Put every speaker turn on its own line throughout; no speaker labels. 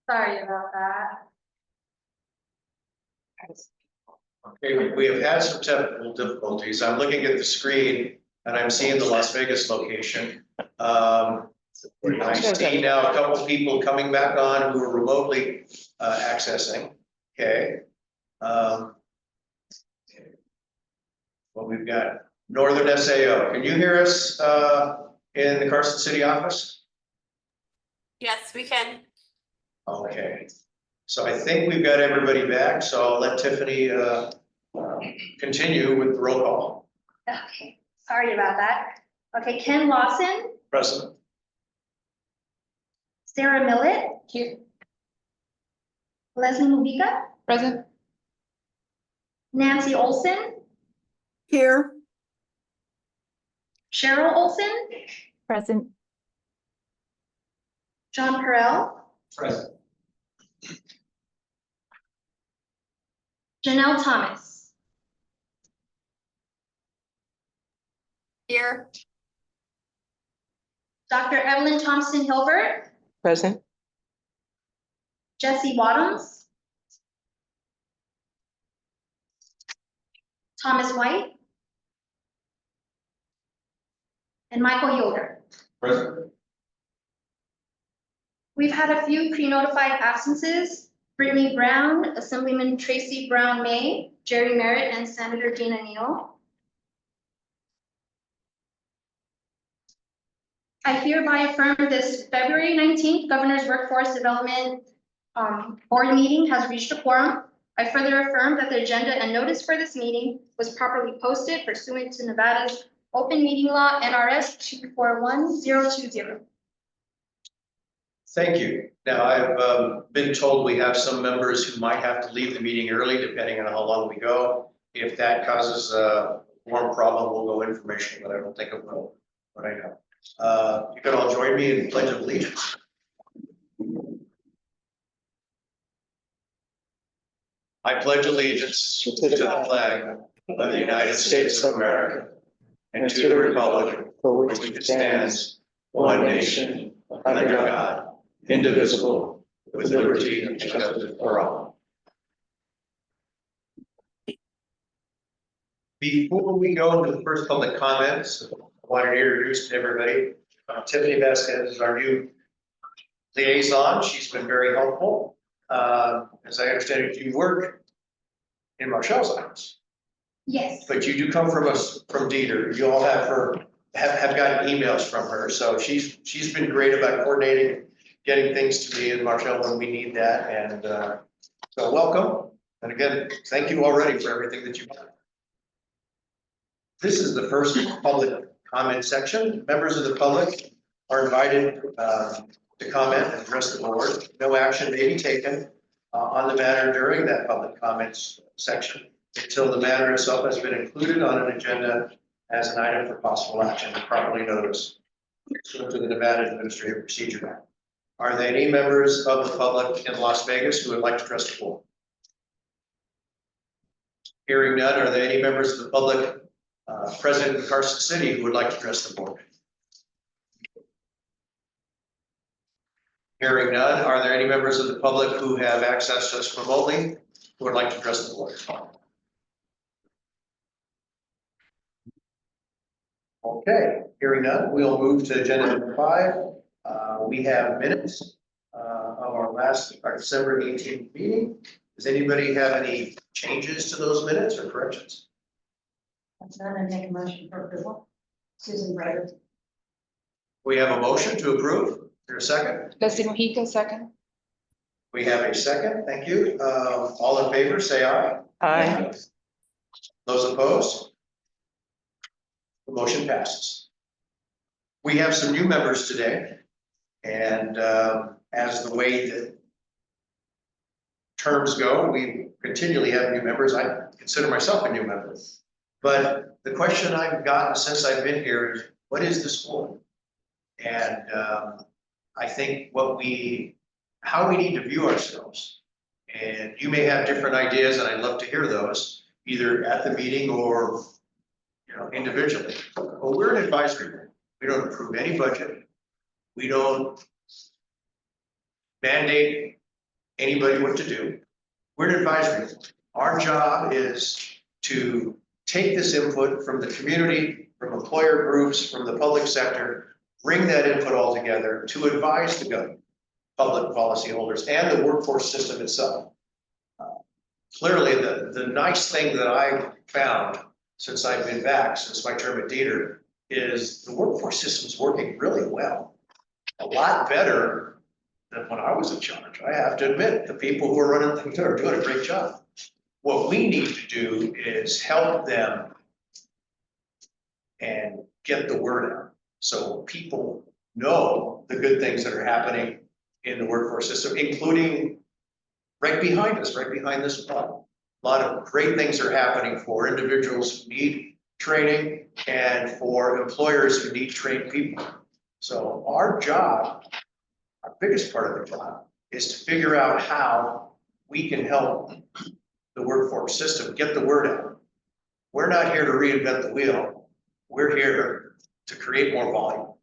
Sorry about that.
Okay, we have had some technical difficulties. I'm looking at the screen and I'm seeing the Las Vegas location. I see now a couple people coming back on who are remotely accessing. Okay. Well, we've got Northern SAO. Can you hear us in the Carson City office?
Yes, we can.
Okay. So I think we've got everybody back, so I'll let Tiffany continue with the roll call.
Okay, sorry about that. Okay, Ken Lawson,
Present.
Sarah Millett. Here. Leslie Mujica,
Present.
Nancy Olson,
Here.
Cheryl Olson,
Present.
John Carell,
Present.
Janelle Thomas.
Here.
Dr. Evelyn Thompson Hilbert,
Present.
Jesse Wadhams, Thomas White, and Michael Yoder.
Present.
We've had a few pre-notified absences. Brittany Brown, Assemblyman Tracy Brown May, Jerry Merritt, and Senator Dina Neal. I hereby affirm this February 19th Governor's Workforce Development Board meeting has reached a quorum. I further affirm that the agenda and notice for this meeting was properly posted pursuant to Nevada's Open Meeting Law, NRS 241020.
Thank you. Now, I've been told we have some members who might have to leave the meeting early, depending on how long we go. If that causes a warm problem, we'll go informational, but I don't think it will, but I know. You can all join me in the Pledge of Allegiance. I pledge allegiance to the flag of the United States of America and to the republic for which it stands, one nation, under God, indivisible, with liberty and justice for all. Before we go into the first public comments, I wanted to introduce to everybody Tiffany Vasquez is our new liaison. She's been very helpful. As I understand it, you work in Marshall's office,
Yes.
but you do come from us, from Dieter. You all have gotten emails from her. So she's been great about coordinating, getting things to me in Marshall when we need that. And so welcome. And again, thank you already for everything that you've done. This is the first public comment section. Members of the public are invited to comment and address the board. No action may be taken on the matter during that public comments section until the matter itself has been included on an agenda as an item for possible action and properly noticed pursuant to the Nevada Administrative Procedure Act. Are there any members of the public in Las Vegas who would like to address the board? Hearing none, are there any members of the public present in Carson City who would like to address the board? Hearing none, are there any members of the public who have access to us remotely who would like to address the board? Okay, hearing none, we'll move to agenda number 5. We have minutes of our December 18th meeting. Does anybody have any changes to those minutes or corrections?
I'm going to make a motion for approval. Susan Ryder.
We have a motion to approve. Is there a second?
Leslie Mujica, second.
We have a second. Thank you. All in favor, say aye.
Aye.
Those opposed? The motion passes. We have some new members today. And as the way that terms go, we continually have new members. I consider myself a new member. But the question I've gotten since I've been here is, what is the school? And I think how we need to view ourselves. And you may have different ideas, and I'd love to hear those, either at the meeting or individually. Well, we're an advisory board. We don't approve any budget. We don't mandate anybody what to do. We're an advisory board. Our job is to take this input from the community, from employer groups, from the public sector, bring that input all together to advise the government, public policy holders, and the workforce system itself. Clearly, the nice thing that I found since I've been back, since my term at Dieter, is the workforce system's working really well. A lot better than when I was in charge. I have to admit, the people who are running things are doing a great job. What we need to do is help them and get the word out, so people know the good things that are happening in the workforce system, including right behind us, right behind this wall. A lot of great things are happening for individuals who need training and for employers who need trained people. So our job, our biggest part of the job, is to figure out how we can help the workforce system get the word out. We're not here to reinvent the wheel. We're here to create more volume.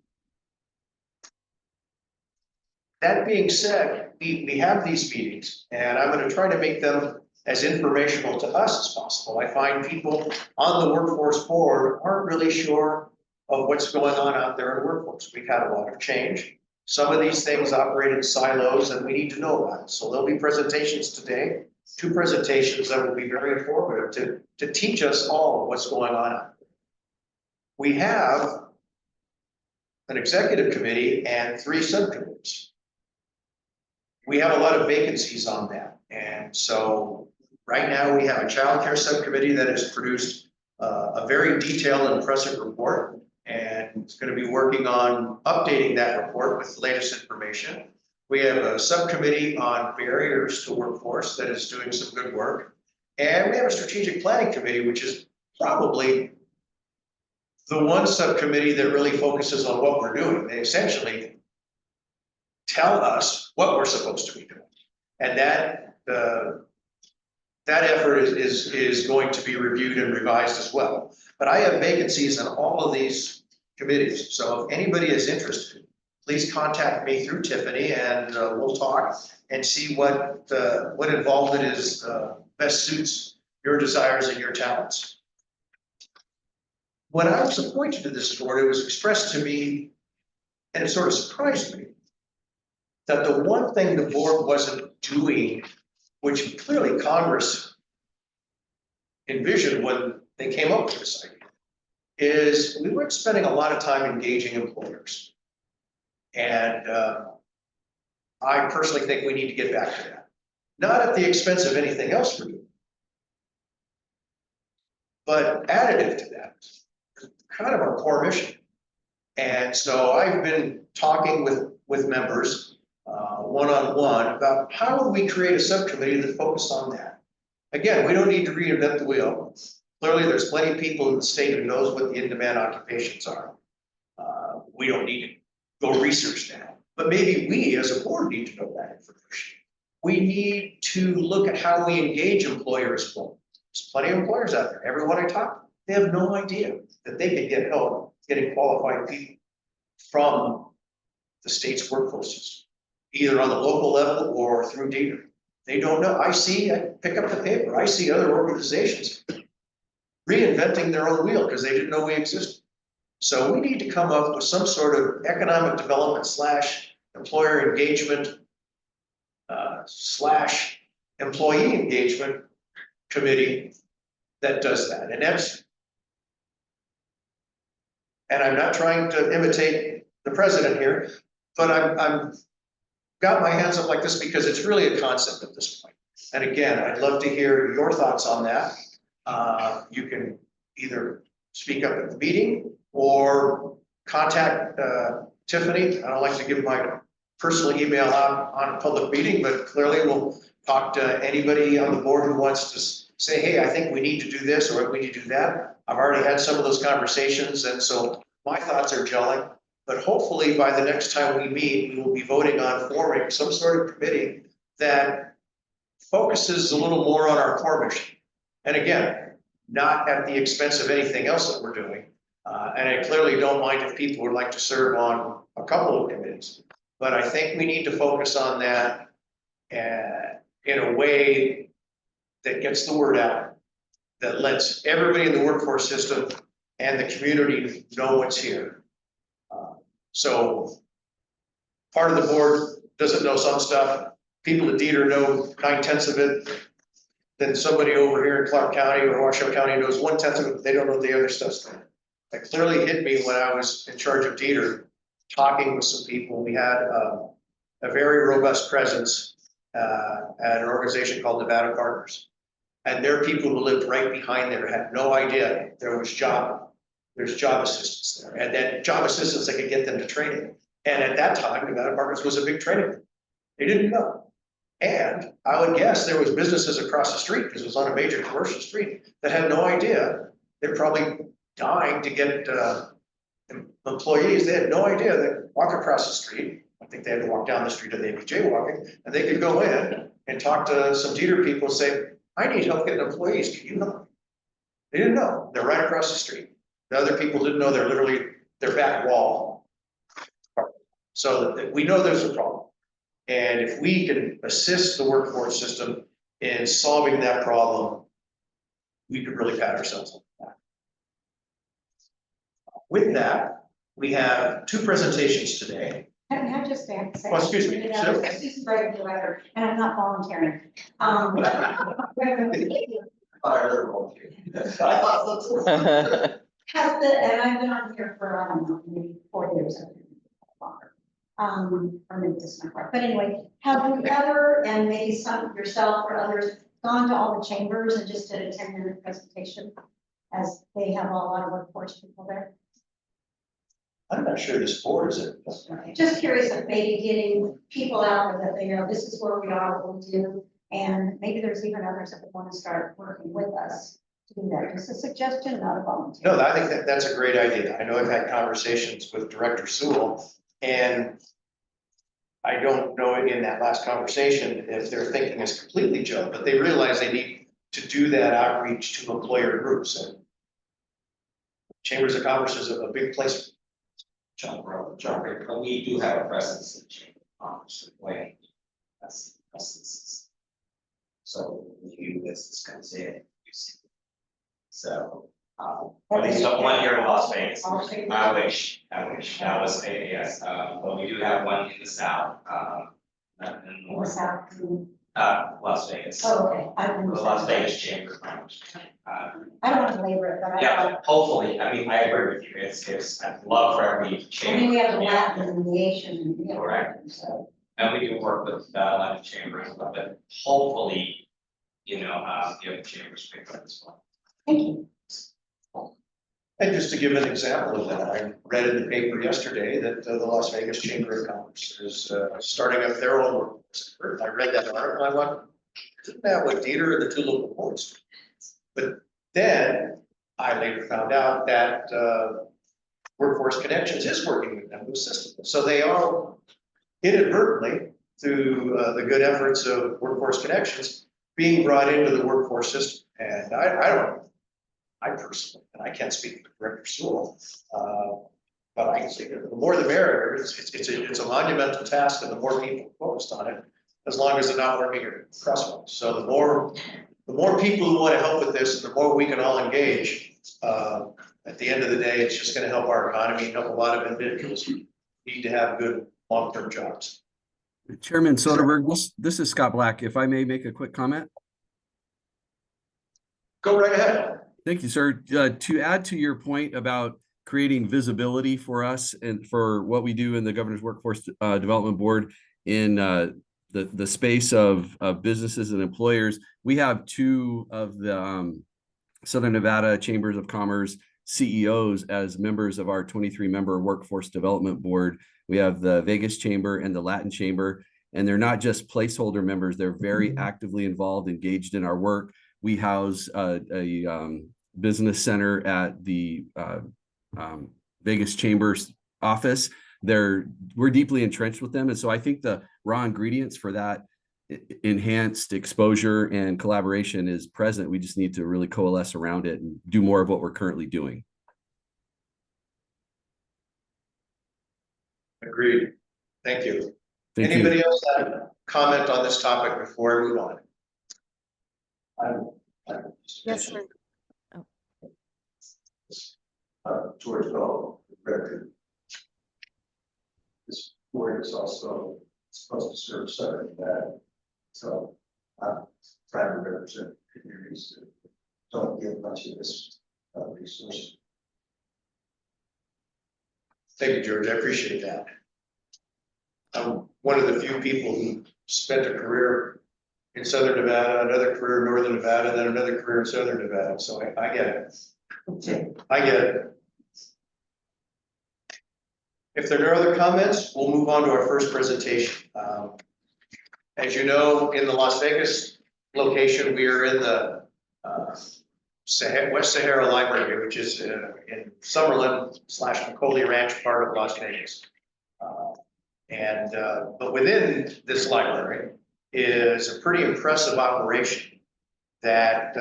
That being said, we have these meetings, and I'm going to try to make them as informational to us as possible. I find people on the workforce board aren't really sure of what's going on out there in the workforce. We've had a lot of change. Some of these things operate in silos, and we need to know about it. So there'll be presentations today, 2 presentations that will be very informative to teach us all what's going on out there. We have an executive committee and 3 subcommittees. We have a lot of vacancies on that. And so right now we have a child care subcommittee that has produced a very detailed and impressive report. And it's going to be working on updating that report with the latest information. We have a subcommittee on barriers to workforce that is doing some good work. And we have a strategic planning committee, which is probably the one subcommittee that really focuses on what we're doing. They essentially tell us what we're supposed to be doing. And that effort is going to be reviewed and revised as well. But I have vacancies in all of these committees. So if anybody is interested, please contact me through Tiffany, and we'll talk and see what involvement is best suits your desires and your talents. When I was appointed to this board, it was expressed to me, and it sort of surprised me, that the one thing the board wasn't doing, which clearly Congress envisioned when they came up with this idea, is we weren't spending a lot of time engaging employers. And I personally think we need to get back to that. Not at the expense of anything else we're doing, but additive to that, kind of our core mission. And so I've been talking with members one-on-one about how would we create a subcommittee that focused on that. Again, we don't need to reinvent the wheel. Clearly, there's plenty of people in the state who knows what the in-demand occupations are. We don't need to go research that, but maybe we as a board need to know that information. We need to look at how we engage employers more. There's plenty of employers out there. Everyone I talk to, they have no idea that they could get help getting qualified people from the state's workforce system, either on the local level or through Dieter. They don't know. I pick up the paper, I see other organizations reinventing their own wheel because they didn't know we existed. So we need to come up with some sort of economic development / employer engagement / employee engagement committee that does that. And I'm not trying to imitate the president here, but I'm got my hands up like this because it's really a concept at this point. And again, I'd love to hear your thoughts on that. You can either speak up at the meeting or contact Tiffany. I don't like to give my personal email out on a public meeting, but clearly we'll talk to anybody on the board who wants to say, hey, I think we need to do this or we need to do that. I've already had some of those conversations, and so my thoughts are gelling. But hopefully by the next time we meet, we will be voting on forming some sort of committee that focuses a little more on our core mission. And again, not at the expense of anything else that we're doing. And I clearly don't mind if people would like to serve on a couple of committees, but I think we need to focus on that in a way that gets the word out, that lets everybody in the workforce system and the community know what's here. So part of the board doesn't know some stuff. People at Dieter know 9/10 of it. Then somebody over here in Clark County or Washoe County knows 1/10 of it. They don't know the other stuff. That clearly hit me when I was in charge of Dieter, talking with some people. We had a very robust presence at an organization called Nevada Partners. And there are people who lived right behind there, had no idea there's job assistance there. And then job assistance that could get them to training. And at that time, Nevada Partners was a big training. They didn't know. And I would guess there was businesses across the street, because it was on a major commercial street, that had no idea. They're probably dying to get employees. They had no idea that walk across the street. I think they had to walk down the street or they'd be jaywalking, and they could go in and talk to some Dieter people and say, I need help getting employees. Can you help? They didn't know. They're right across the street. The other people didn't know they're literally their back wall. So we know there's a problem. And if we can assist the workforce system in solving that problem, we could really pat ourselves on the back. With that, we have two presentations today.
Can I just say?
Oh, excuse me, sure.
Susan Brighton, director, and I'm not volunteering. Has the, and I've been on here for, I don't know, maybe 4 years, I think, longer. Or maybe this number, but anyway, have you ever, and maybe some of yourself or others, gone to all the chambers and just did a 10-minute presentation? As they have a lot of workforce people there?
I'm not sure this board is it.
Just curious if maybe getting people out there that they know this is where we are, what we do, and maybe there's even others that would want to start working with us to do that. Just a suggestion, not a volunteer.
No, I think that's a great idea. I know I've had conversations with Director Sewell, and I don't know in that last conversation if their thinking is completely jumped, but they realize they need to do that outreach to employer groups. And Chambers of Commerce is a big place.
John, but we do have a presence in Chamber of Commerce way. That's. So when new business comes in, you see. So, at least one here in Las Vegas. I wish, that was a, yes, but we do have one in the south, not in the
In the
north,
South.
Las Vegas.
Oh, okay.
The Las Vegas Chamber of Commerce.
I don't want to labor it, but I.
Yeah, hopefully, I mean, I agree with you, it's, I'd love for every
I
chamber.
mean, we have the Latin and the Asian and the.
Correct.
So,
And we do work with Latin chambers, but hopefully, the other chambers pick up as well.
thank you.
And just to give an example of that, I read in the paper yesterday that the Las Vegas Chamber of Commerce is starting up their own workforce. I read that article, I went, isn't that what Dieter and the two local boards do? But then I later found out that Workforce Connections is working with them, with systems. So they are inadvertently, through the good efforts of Workforce Connections, being brought into the workforce system. And I personally, and I can't speak for Director Sewell, but I can say that the more the merrier. It's a monumental task, and the more people focused on it, as long as they're not working at crossroads. So the more people who want to help with this, the more we can all engage. At the end of the day, it's just going to help our economy, help a lot of individuals who need to have good long-term jobs.
Chairman Soderberg, this is Scott Black. If I may make a quick comment.
Go right ahead.
Thank you, sir. To add to your point about creating visibility for us and for what we do in the Governor's Workforce Development Board in the space of businesses and employers, we have two of the Southern Nevada Chambers of Commerce CEOs as members of our 23-member Workforce Development Board. We have the Vegas Chamber and the Latin Chamber, and they're not just placeholder members. They're very actively involved, engaged in our work. We house a business center at the Vegas Chamber's office. We're deeply entrenched with them. And so I think the raw ingredients for that enhanced exposure and collaboration is present. We just need to really coalesce around it and do more of what we're currently doing.
Agreed. Thank you.
Thank
Anybody
you.
else have comment on this topic before I move on?
Yes, sir.
George Bell, record. This board is also supposed to serve Southern Nevada. So I'm trying to represent communities that don't get much of this resource.
Thank you, George. I appreciate that. I'm one of the few people who spent a career in Southern Nevada, another career in Northern Nevada, then another career in Southern Nevada. So I get it. I get it. If there are no other comments, we'll move on to our first presentation. As you know, in the Las Vegas location, we are in the West Sahara Library, which is in Summerlin / Macaulay Ranch part of Las Vegas. But within this library is a pretty impressive operation that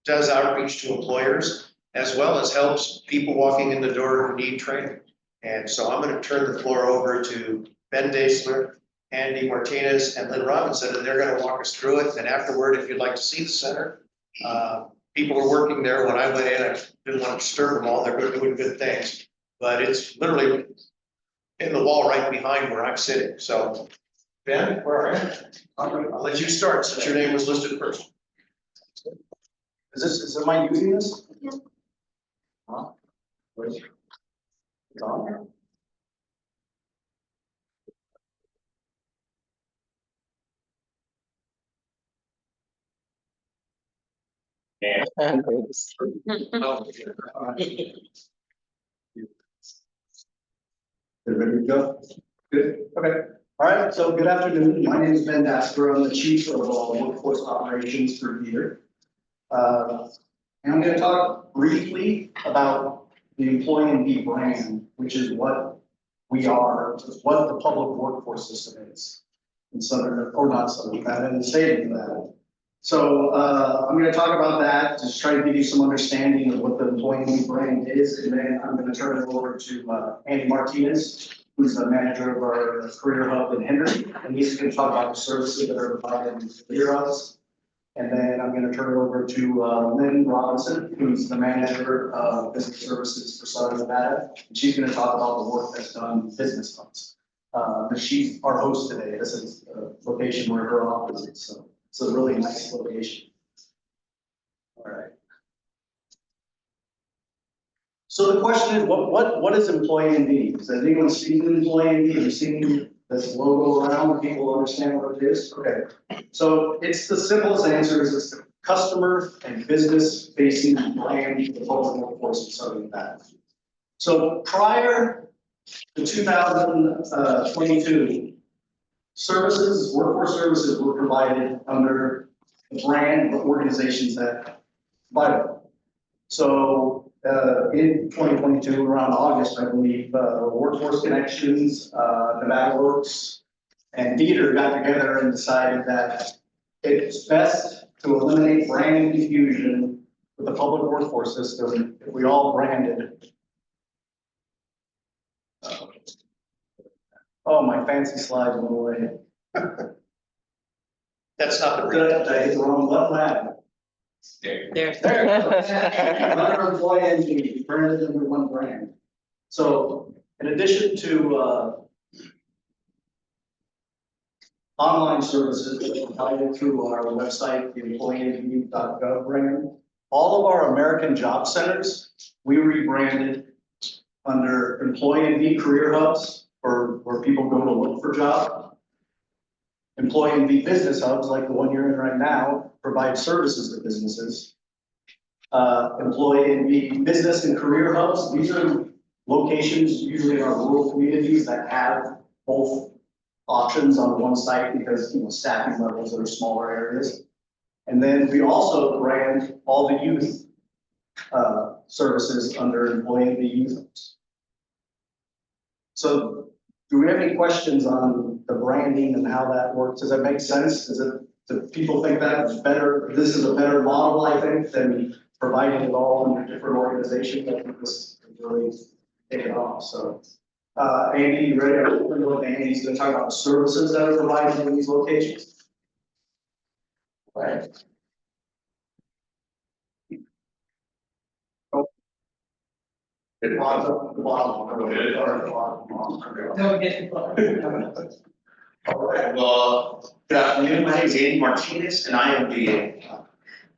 does outreach to employers as well as helps people walking in the door who need training. And so I'm going to turn the floor over to Ben Daisler, Andy Martinez, and Lynn Robinson, and they're going to walk us through it. And afterward, if you'd like to see the center, people were working there when I went in. I didn't want to disturb them all. They're doing good things, but it's literally in the wall right behind where I'm sitting. So, Ben, where are you? I'll let you start since your name was listed first.
Am I using this?
Yeah.
Huh? Where's it? It's on there? Everybody go? Good, okay. All right, so good afternoon. My name is Ben Dasker. I'm the chief of workforce operations for Deere. And I'm going to talk briefly about the Employee NV brand, which is what we are, what the public workforce system is in Southern, or not Southern Nevada, in the state of Nevada. So I'm going to talk about that, just try to give you some understanding of what the Employee NV brand is, and then I'm going to turn it over to Andy Martinez, who's the manager of our career hub in Henry, and he's going to talk about the services that are provided in career hubs. And then I'm going to turn it over to Lynn Robinson, who's the manager of business services for Southern Nevada. And she's going to talk about the work that's done in business hubs. But she's our host today. This is the location where her office is. So it's a really nice location. All right. So the question is, what is Employee NV? Has anyone seen an Employee NV? Have you seen this logo around? People understand what it is? Okay. So it's the simplest answer is it's the customer and business facing brand of the public workforce in Southern Nevada. So prior to 2022, workforce services were provided under the brand of organizations that provide them. So in 2022, around August, I believe, Workforce Connections, Nevada Works, and Deere got together and decided that it's best to eliminate brand confusion with the public workforce system if we all branded. Oh, my fancy slide went away.
That's not the
Did
brand.
I hit the wrong button? What happened?
There's.
Another employee entity, branded under one brand. So in addition to online services that are provided through our website, the employeeNV.gov brand, all of our American job centers, we rebranded under Employee NV Career Hubs, or where people go to look for jobs. Employee NV Business Hubs, like the one you're in right now, provide services to businesses. Employee NV Business and Career Hubs, these are locations usually in our rural communities that have both options on one site because, staffing levels that are smaller areas. And then we also brand all the youth services under Employee NV Youth Hubs. So do we have any questions on the branding and how that works? Does that make sense? Do people think that's better? This is a better model, I think, than providing it all under different organizations. I think this is really taken off. So Andy, you ready? Andy's gonna talk about the services that are provided in these locations. Right. The bottom.
Don't get.
All right, well, good afternoon, my name is Andy Martinez, and I am the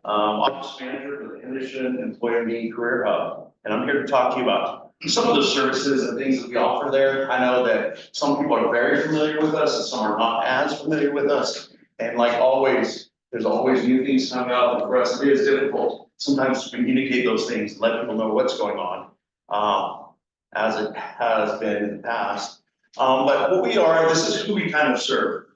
office manager for the Henderson Employer Meeting Career Hub. And I'm here to talk to you about some of the services and things that we offer there. I know that some people are very familiar with us and some are not as familiar with us. And like always, there's always new things coming up, and for us, it is difficult sometimes to communicate those things, and let people know what's going on, as it has been in the past. But what we are, this is who we kind of serve.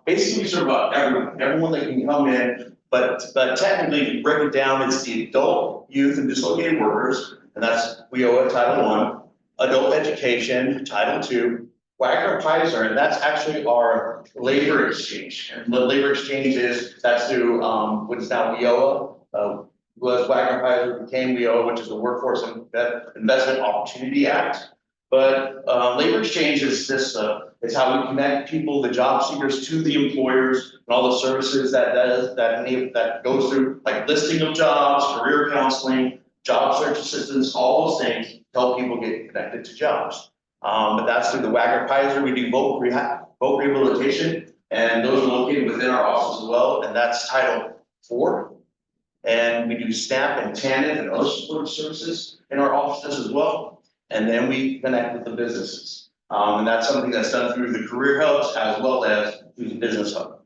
Basically, we serve everyone that can come in, but technically, if you break it down, it's the adult, youth, and dislocated workers, and that's, we owe it Title I, adult education, Title II, Wagner Pfizer, and that's actually our labor exchange. And the labor exchange that's through, what is now WIOA, was Wagner Pfizer became WIOA, which is the Workforce Investment Opportunity Act. But labor exchange is this, it's how we connect people, the job seekers, to the employers and all the services that goes through, like listing of jobs, career counseling, job search assistance, all those things to help people get connected to jobs. But that's through the Wagner Pfizer. We do voc rehabilitation, and those are located within our office as well, and that's Title IV. And we do SNAP and TANF and other support services in our offices as well. And then we connect with the businesses. And that's something that's done through the career hubs as well as through the business hub.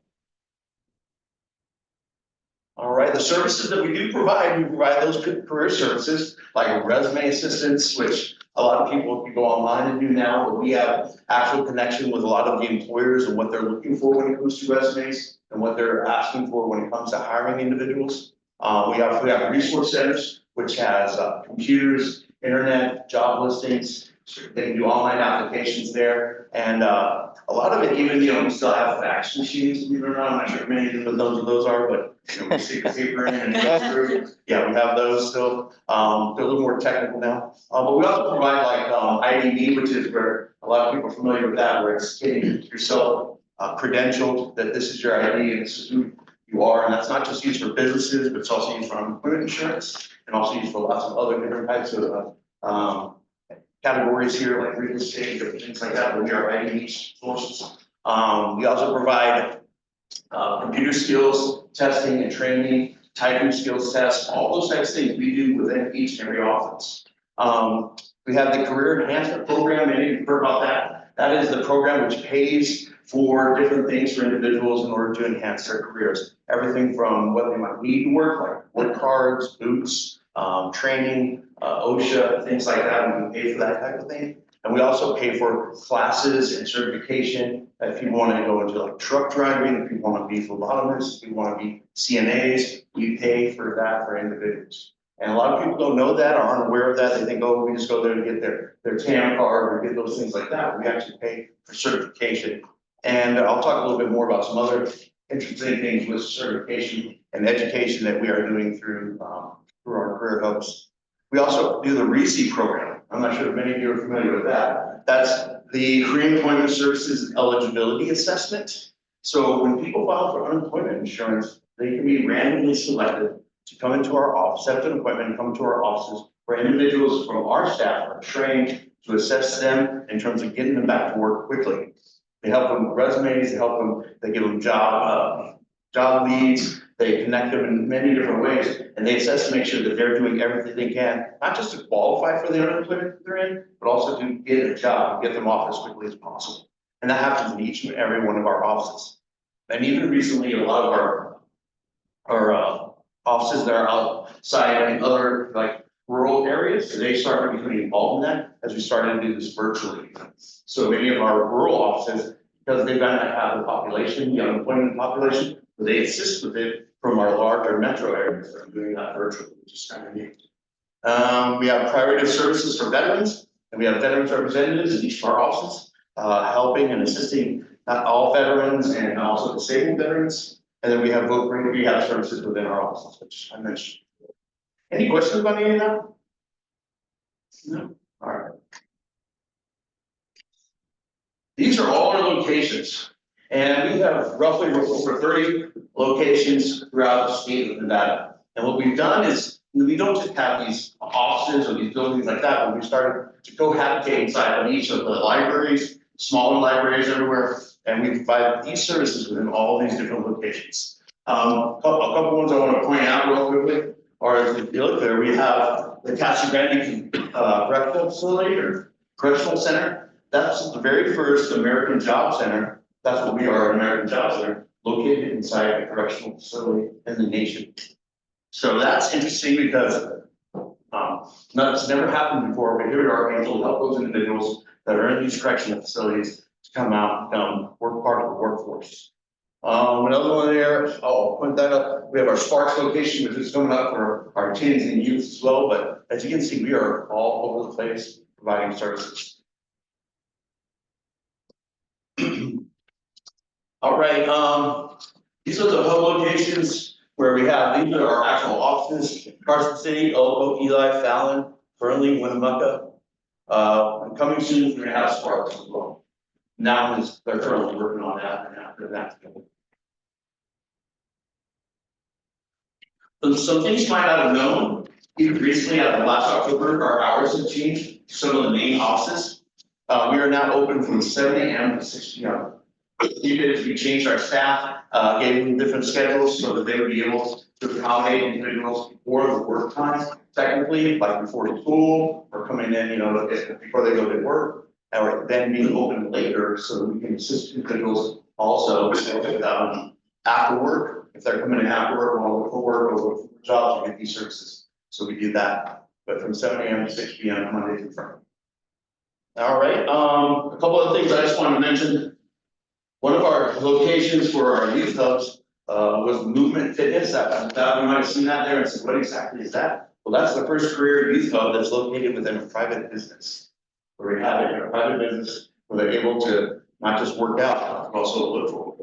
All right, the services that we do provide, we provide those career services like resume assistance, which a lot of people can go online and do now, but we have actual connection with a lot of the employers and what they're looking for when it comes to resumes and what they're asking for when it comes to hiring individuals. We have resource centers, which has computers, internet, job listings, they can do online applications there. And a lot of it, even, we still have fax machines, believe it or not. I'm not sure many of those are, but we stick the paper in and go through. Yeah, we have those still. They're a little more technical now. But we also provide like IDD, which is where a lot of people are familiar with that, where it's getting yourself credentialed that this is your ID and this is who you are. And that's not just used for businesses, but it's also used for unemployment insurance and also used for lots of other different types of categories here, like real estate, different things like that, but we are ID sources. We also provide computer skills testing and training, typing skills tests, all those types of things we do within each and every office. We have the Career Enhancement Program, many of you have heard about that. That is the program which pays for different things for individuals in order to enhance their careers. Everything from what they might need to work, like work cards, boots, training, OSHA, things like that. We pay for that type of thing. And we also pay for classes and certification. If you want to go into like truck driving, if you want to be phlebotomists, if you want to be CNAs, we pay for that for individuals. And a lot of people don't know that or aren't aware of that. They think, oh, we just go there to get their TAM card or get those things like that. We actually pay for certification. And I'll talk a little bit more about some other interesting things with certification and education that we are doing through our career hubs. We also do the RECE program. I'm not sure if many of you are familiar with that. That's the Career Employment Services Eligibility Assessment. So when people file for unemployment insurance, they can be randomly selected to come into our office, set an appointment and come to our offices where individuals from our staff are trained to assess them in terms of getting them back to work quickly. They help them with resumes, they give them job leads, they connect them in many different ways, and they assess to make sure that they're doing everything they can, not just to qualify for the unemployment they're in, but also to get a job and get them off as quickly as possible. And that happens in each and every one of our offices. And even recently, a lot of our offices that are outside in other like rural areas, they started becoming involved in that as we started to do this virtually. So many of our rural offices, because they might not have the population, the unemployment population, they assist with it from our larger metro areas that are doing that virtually, which is kind of neat. We have priority services for veterans, and we have veterans representatives in each of our offices, helping and assisting not all veterans and also disabled veterans. And then we have voc rehab services within our offices, which I mentioned. Any questions about any of that? No? All right. all our locations. And we have roughly over 30 locations throughout the state of Nevada. And what we've done is, we don't just have these offices or these buildings like that, but we started to cohabitate inside of each of the libraries, smaller libraries everywhere, and we provide these services within all these different locations. A couple ones I want to point out real quickly are, if you look there, we have the Casa Grande Correctional Facility or Correctional Center. That's the very first American Job Center. That's what we are, an American Job Center, located inside a correctional facility in the nation. So that's interesting because that's never happened before, but here we are able to help those individuals that are in these correctional facilities to come out and work part of the workforce. Another one there, I'll point that up. We have our Sparks location, which is coming up for our teens and youth as well. But as you can see, we are all over the place providing services. All right, these are the hub locations where we have, these are our actual offices: Carson City, Elko, Eli, Fallon, Fernley, Winnemucca. And coming soon, we're gonna have Sparks as well. Now they're currently working on that, and after that. So some things you might not have known, even recently, at the last October, our hours have changed to some of the main offices. We are now open from 7 a.m. to 6 p.m. We changed our staff, gave them different schedules so that they would be able to accommodate individuals before the work time, technically, like before school, or coming in, before they go to work, or then being open later so that we can assist individuals also after work. If they're coming in after work, or for work, or for jobs, to get these services. So we do that, but from 7 a.m. to 6 p.m. Monday through Friday. All right, a couple of things I just want to mention. One of our locations for our youth hubs was Movement Fitness. That you might have seen that there and said, what exactly is that? Well, that's the first career youth hub that's located within a private business. Where we have it in a private business where they're able to not just work out, but also look for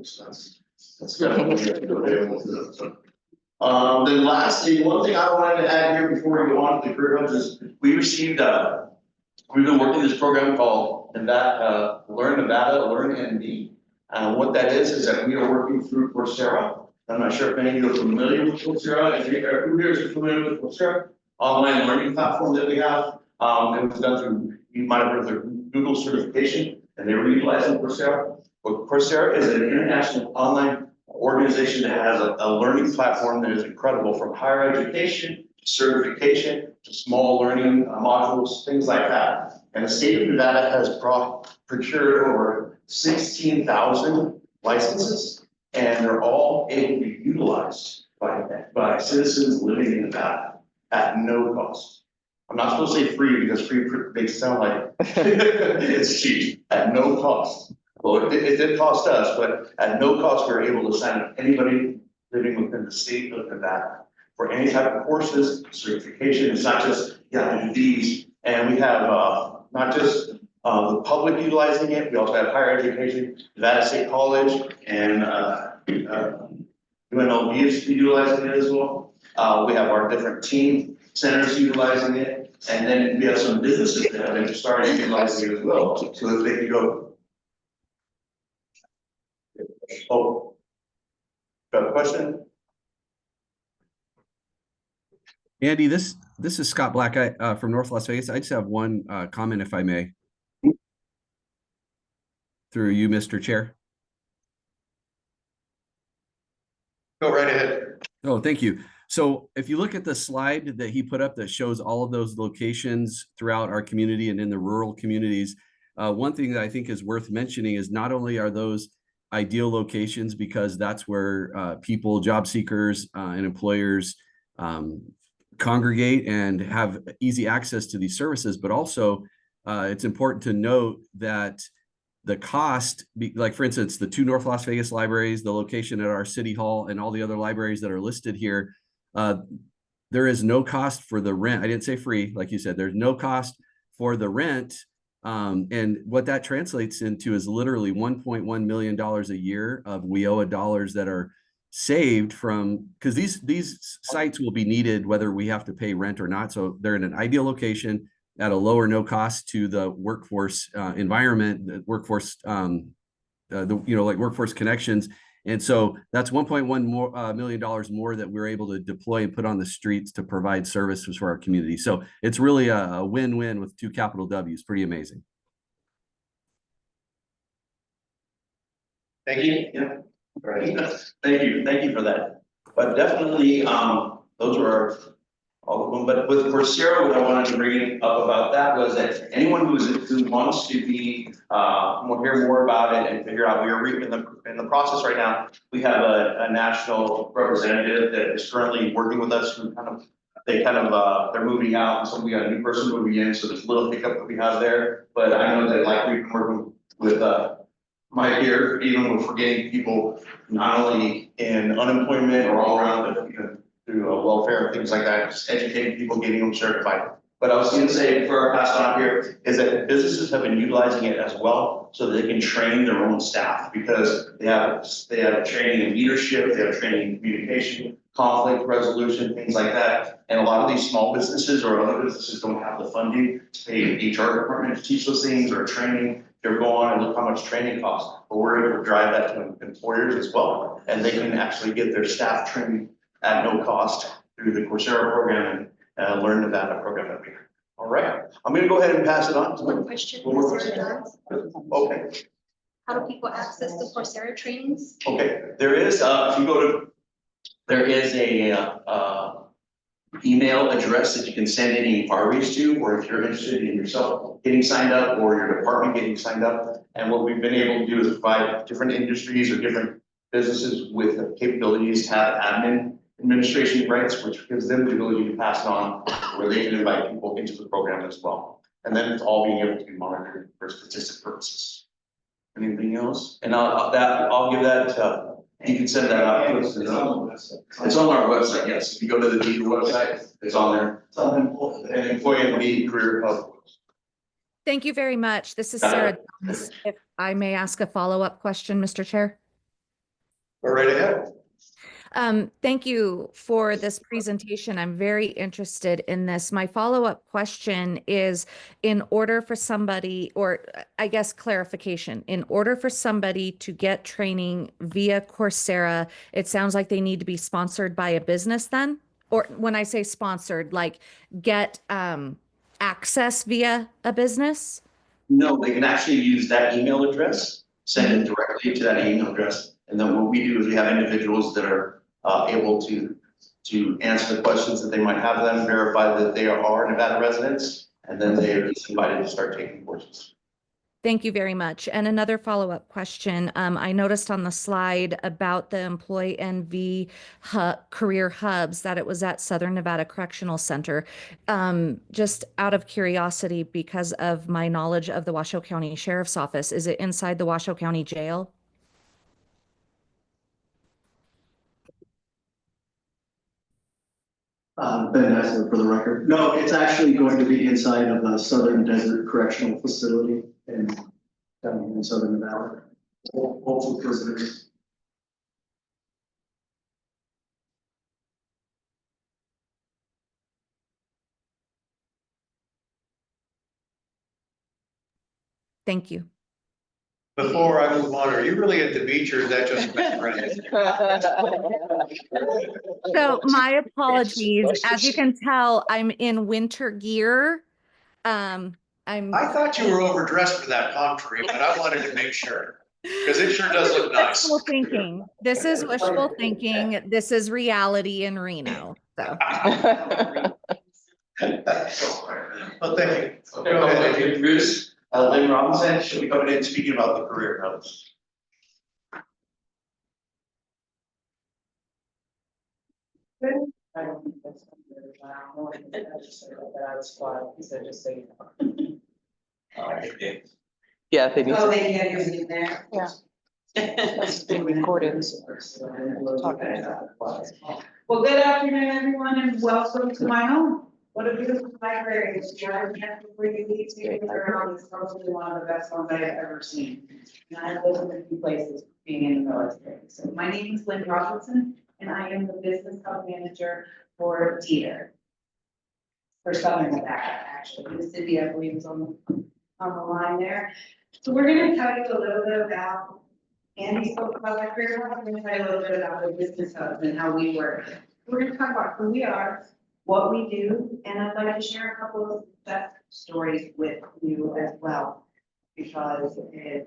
that's kind of what we're available to them. So, then lastly, one thing I wanted to add here before we go on to the career hubs is we received, we've been working this program called Nevada, Learn Nevada, Learn ND. What that is that we are working through Coursera. I'm not sure if any of you are familiar with Coursera. If who here is familiar with Coursera? Online learning platform that we have. It was done through, you might have heard of the Google certification, and they were utilizing Coursera. But Coursera is an international online organization that has a learning platform that is incredible, from higher education to certification to small learning modules, things like that. And the state of Nevada has procured over 16,000 licenses, and they're all able to be utilized by citizens living in Nevada at no cost. I'm not supposed to say free because free makes it sound like it's cheap, at no cost. Well, it did cost us, but at no cost, we're able to sign up anybody living within the state of Nevada for any type of courses, certification. It's not just, do these. And we have not just the public utilizing it, we also have higher education, Nevada State College, and UNLV is utilizing it as well. We have our different team centers utilizing it, and then we have some businesses that have been starting utilizing it as well, so that they can go. Oh, got a question?
Andy, this is Scott Black from North Las Vegas. I just have one comment, if I may. Through you, Mr. Chair.
Go right ahead.
Oh, thank you. So if you look at the slide that he put up that shows all of those locations throughout our community and in the rural communities, one thing that I think is worth mentioning is not only are those ideal locations because that's where people, job seekers, and employers congregate and have easy access to these services, but also it's important to note that the cost, like for instance, the 2 North Las Vegas libraries, the location at our city hall, and all the other libraries that are listed here, there is no cost for the rent. I didn't say free, like you said, there's no cost for the rent. And what that translates into is literally $1.1 million a year of WIOA dollars that are saved from, because these sites will be needed whether we have to pay rent or not. So they're in an ideal location at a low or no cost to the workforce environment, the workforce like Workforce Connections. And so that's $1.1 million more that we're able to deploy and put on the streets to provide services for our community. So it's really a win-win with 2 capital W's. Pretty amazing.
Thank you.
Yeah, right. Thank you for that. But definitely, those were all of them. But with Coursera, what I wanted to bring up about that was that anyone who wants to be, hear more about it and figure out, we are in the process right now. We have a national representative that is currently working with us who they're moving out, and so we got a new person moving in, so there's a little hiccup that we have there. But I know that like we've been working with, Mike here, even with getting people not only in unemployment or all around, but through welfare and things like that, just educating people, getting them certified. But I was going to say, before I pass it on here, is that businesses have been utilizing it as well, so that they can train their own staff, because they have training in leadership, they have training in communication, conflict resolution, things like that. And a lot of these small businesses or other businesses don't have the funding to pay an HR department to teach those things or training. They're go on and look how much training costs, but we're able to drive that to employers as well. And they can actually get their staff trained at no cost through the Coursera program and Learn Nevada program up here. All right, I'm gonna go ahead and pass it on to
One question.
One more
Mr.
question.
Johns.
Okay,
How do people access the Coursera trainings?
okay, there is, if you go to, there is a, email address that you can send any inquiries to, or if you're interested in yourself getting signed up or your department getting signed up. And what we've been able to do is provide different industries or different businesses with the capabilities to have admin administration rights, which gives them the ability to pass it on, where they can invite people into the program as well. And then it's all being able to be monitored for statistic purposes. Anything else? And I'll give that, you can send that out. It's on our website, yes. If you go to the DEED website, it's on there. It's on an employee and DEED career hub.
Thank you very much. This is Sarah Jones. If I may ask a follow-up question, Mr. Chair.
Go right ahead.
Thank you for this presentation. I'm very interested in this. My follow-up question is, in order for somebody, or I guess clarification, in order for somebody to get training via Coursera, it sounds like they need to be sponsored by a business then? Or when I say sponsored, like get access via a business?
No, they can actually use that email address, send it directly to that email address. And then what we do is we have individuals that are able to answer the questions that they might have, them verify that they are Nevada residents, and then they are just invited to start taking courses.
Thank you very much. And another follow-up question. I noticed on the slide about the Employee NV career hubs that it was at Southern Nevada Correctional Center. Just out of curiosity, because of my knowledge of the Washoe County Sheriff's Office, is it inside the Washoe County Jail?
Ben Hassler for the record. No, it's actually going to be inside of the Southern Desert Correctional Facility down in Southern Nevada. Also prisoners.
Thank you.
Before I move on, are you really at the beach or is that just?
So my apologies. As you can tell, I'm in winter gear.
I thought you were overdressed for that palm tree, but I wanted to make sure, because it sure does look nice.
Wishful thinking. This is wishful thinking. This is reality in Reno. So.
Well, thank you.
Okay, go ahead, introduce Lynn Robinson. She'll be coming in speaking about the career hubs.
I don't think that's I just said that I was quiet, because I just say.
Yeah, they need
Oh,
to.
they get everything there.
Yeah. It's being recorded.
Well, good afternoon, everyone, and welcome to my home. What a beautiful library. It's where you leave to around. It's probably one of the best ones I've ever seen. And I live in a few places being in the military. So my name is Lynn Robinson, and I am the business hub manager for Teeter. For Southern Nevada, actually. The city, I believe, is on the line there. So we're going to tell you a little bit about Andy spoke about our career hub, I'm gonna tell you a little bit about the business hubs and how we work. We're gonna talk about who we are, what we do, and I'd like to share a couple of success stories with you as well. Because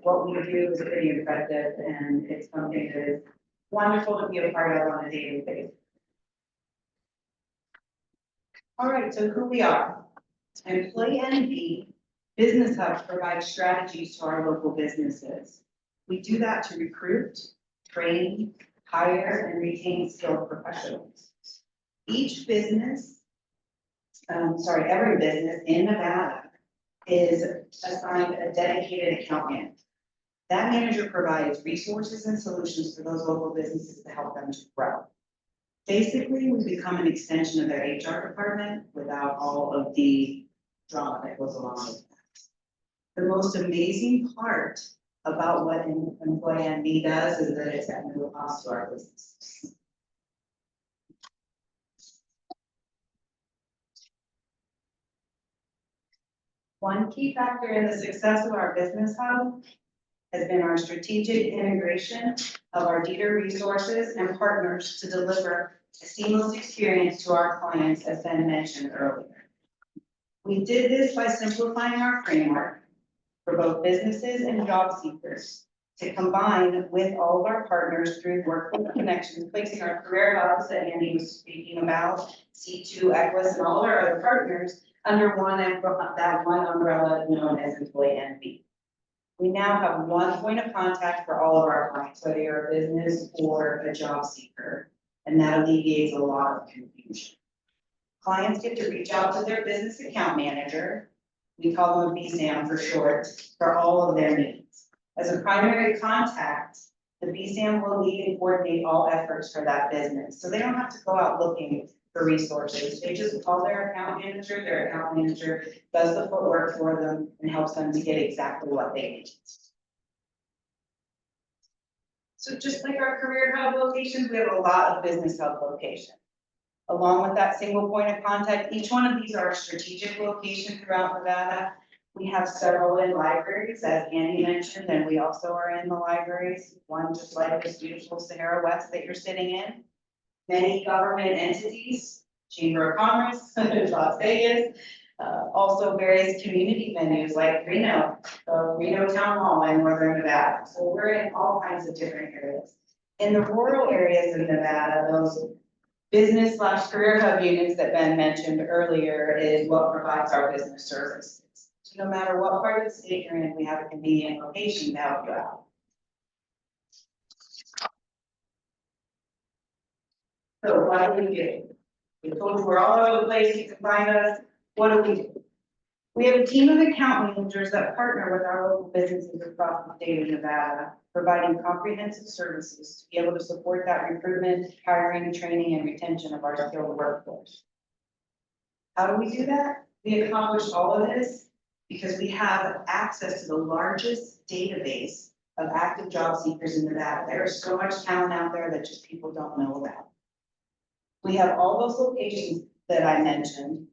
what we do is pretty impressive and it's something that is wonderful to be a part of on a daily basis. All right, so who we are. Employee NB Business Hubs provide strategies to our local businesses. We do that to recruit, train, hire, and retain skilled professionals. Each business, every business in Nevada is assigned a dedicated account manager. That manager provides resources and solutions for those local businesses to help them to grow. Basically, we become an extension of their HR department without all of the drama that goes along with that. The most amazing part about what Employee NB does is that it's at no cost to our businesses. One key factor in the success of our business hub has been our strategic integration of our Dieter resources and partners to deliver a seamless experience to our clients, as Ben mentioned earlier. We did this by simplifying our framework for both businesses and job seekers to combine with all of our partners through Workforce Connections, placing our career hubs that Andy was speaking about, C2, Equus, and all of our other partners under one umbrella known as Employee NB. We now have one point of contact for all of our clients, whether you're a business or a job seeker, and that alleviates a lot of confusion. Clients get to reach out to their business account manager, we call them a BSAM for short, for all of their needs. As a primary contact, the BSAM will lead and coordinate all efforts for that business, so they don't have to go out looking for resources. They just call their account manager does the footwork for them and helps them to get exactly what they need. So just like our career hub locations, we have a lot of business hub locations. Along with that single point of contact, each one of these are a strategic location throughout Nevada. We have several in libraries, as Andy mentioned, and we also are in the libraries. One just like this beautiful Sahara West that you're sitting in. Many government entities, Chamber of Commerce, Las Vegas, also various community venues like Reno, the Reno Town Hall in Northern Nevada. So we're in all kinds of different areas. In the rural areas of Nevada, those business/career hub units that Ben mentioned earlier is what provides our business services. So no matter what part of the state you're in, we have a convenient location to help you out. So what do? We told you we're all over the place, you can find us. What do? We have a team of account managers that partner with our local businesses across the state of Nevada, providing comprehensive services to be able to support that recruitment, hiring, training, and retention of our skilled workforce. How do we do that? We accomplish all of this because we have access to the largest database of active job seekers in Nevada. There is so much talent out there that just people don't know about. We have all those locations that I mentioned,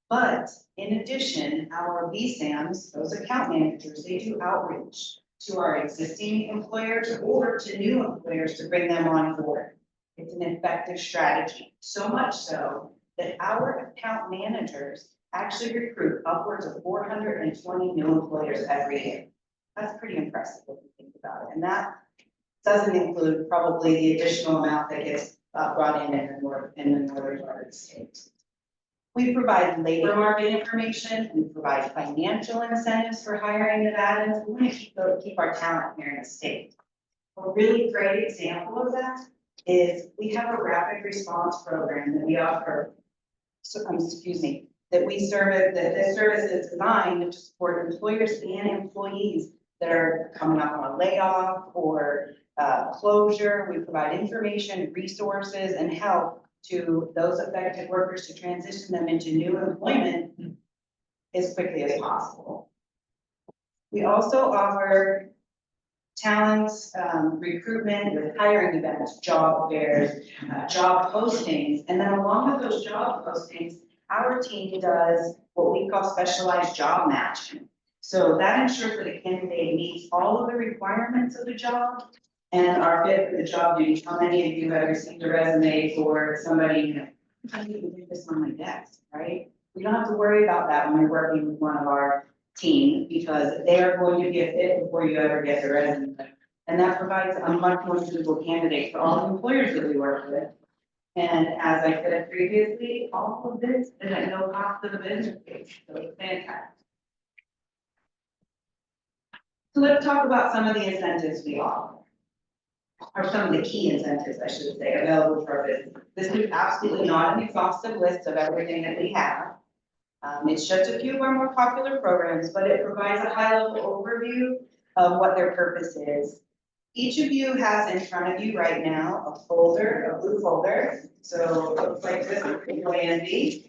but in addition, our BSAMs, those account managers, they do outreach to our existing employers or to new employers to bring them on board. It's an effective strategy, so much so that our account managers actually recruit upwards of 420 new employers every year. That's pretty impressive if you think about it. And that doesn't include probably the additional amount that gets brought in the northern part of the state. We provide labor market information, we provide financial incentives for hiring Nevadans. We want to keep our talent here in the state. A really great example of that is we have a rapid response program that we offer. That we serve, that this service is designed to support employers and employees that are coming up on a layoff or closure. We provide information, resources, and help to those affected workers to transition them into new employment as quickly as possible. We also offer talent recruitment with hiring events, job fairs, job postings, and then along with those job postings, our team does what we call specialized job matching. So that ensures that a candidate meets all of the requirements of the job, and are fit for the job duties. How many of you have received a resume for somebody, you know, I need to get this on my desk, right? We don't have to worry about that when you're working with one of our team, because they are going to be a fit before you ever get the resume. And that provides a much more suitable candidate for all the employers that we work with. And as I said previously, all of this is at no cost to the business, so it's fantastic. So let's talk about some of the incentives we offer. Or some of the key incentives, I should say, available for our business. This is absolutely not an exhaustive list of everything that we have. It's just a few of our more popular programs, but it provides a high-level overview of what their purpose is. Each of you has in front of you right now a folder, a blue folder. So it looks like this is ANB.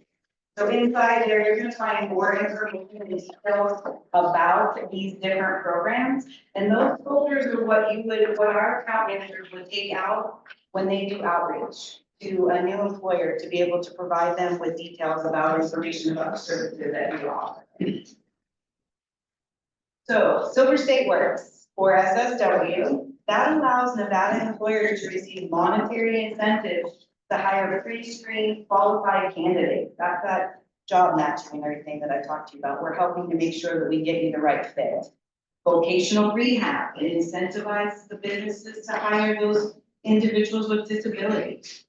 So inside there, you're gonna find more information and details about these different programs. And those folders are what our account managers would take out when they do outreach to a new employer to be able to provide them with details about information about the services that we offer. So Silver State Works, or SSW, that allows Nevada employers to receive monetary incentives to hire pre-screened qualified candidates. That's that job matching and everything that I talked to you about. We're helping to make sure that we get you the right fit. Vocational rehab, it incentivizes the businesses to hire those individuals with disabilities.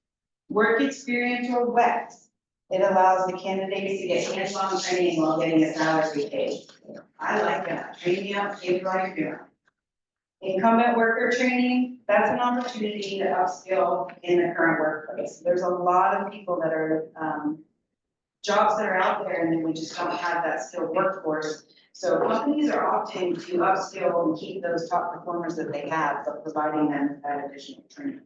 Work experience or WEX, it allows the candidates to get hands-on training while getting a salary paid. I like that, train me up, pay for what you're doing. Incumbent worker training, that's an opportunity to upskill in the current workplace. There's a lot of people that are, jobs that are out there and then we just don't have that skilled workforce. So companies are opting to upskill and keep those top performers that they have, but providing them with that additional training.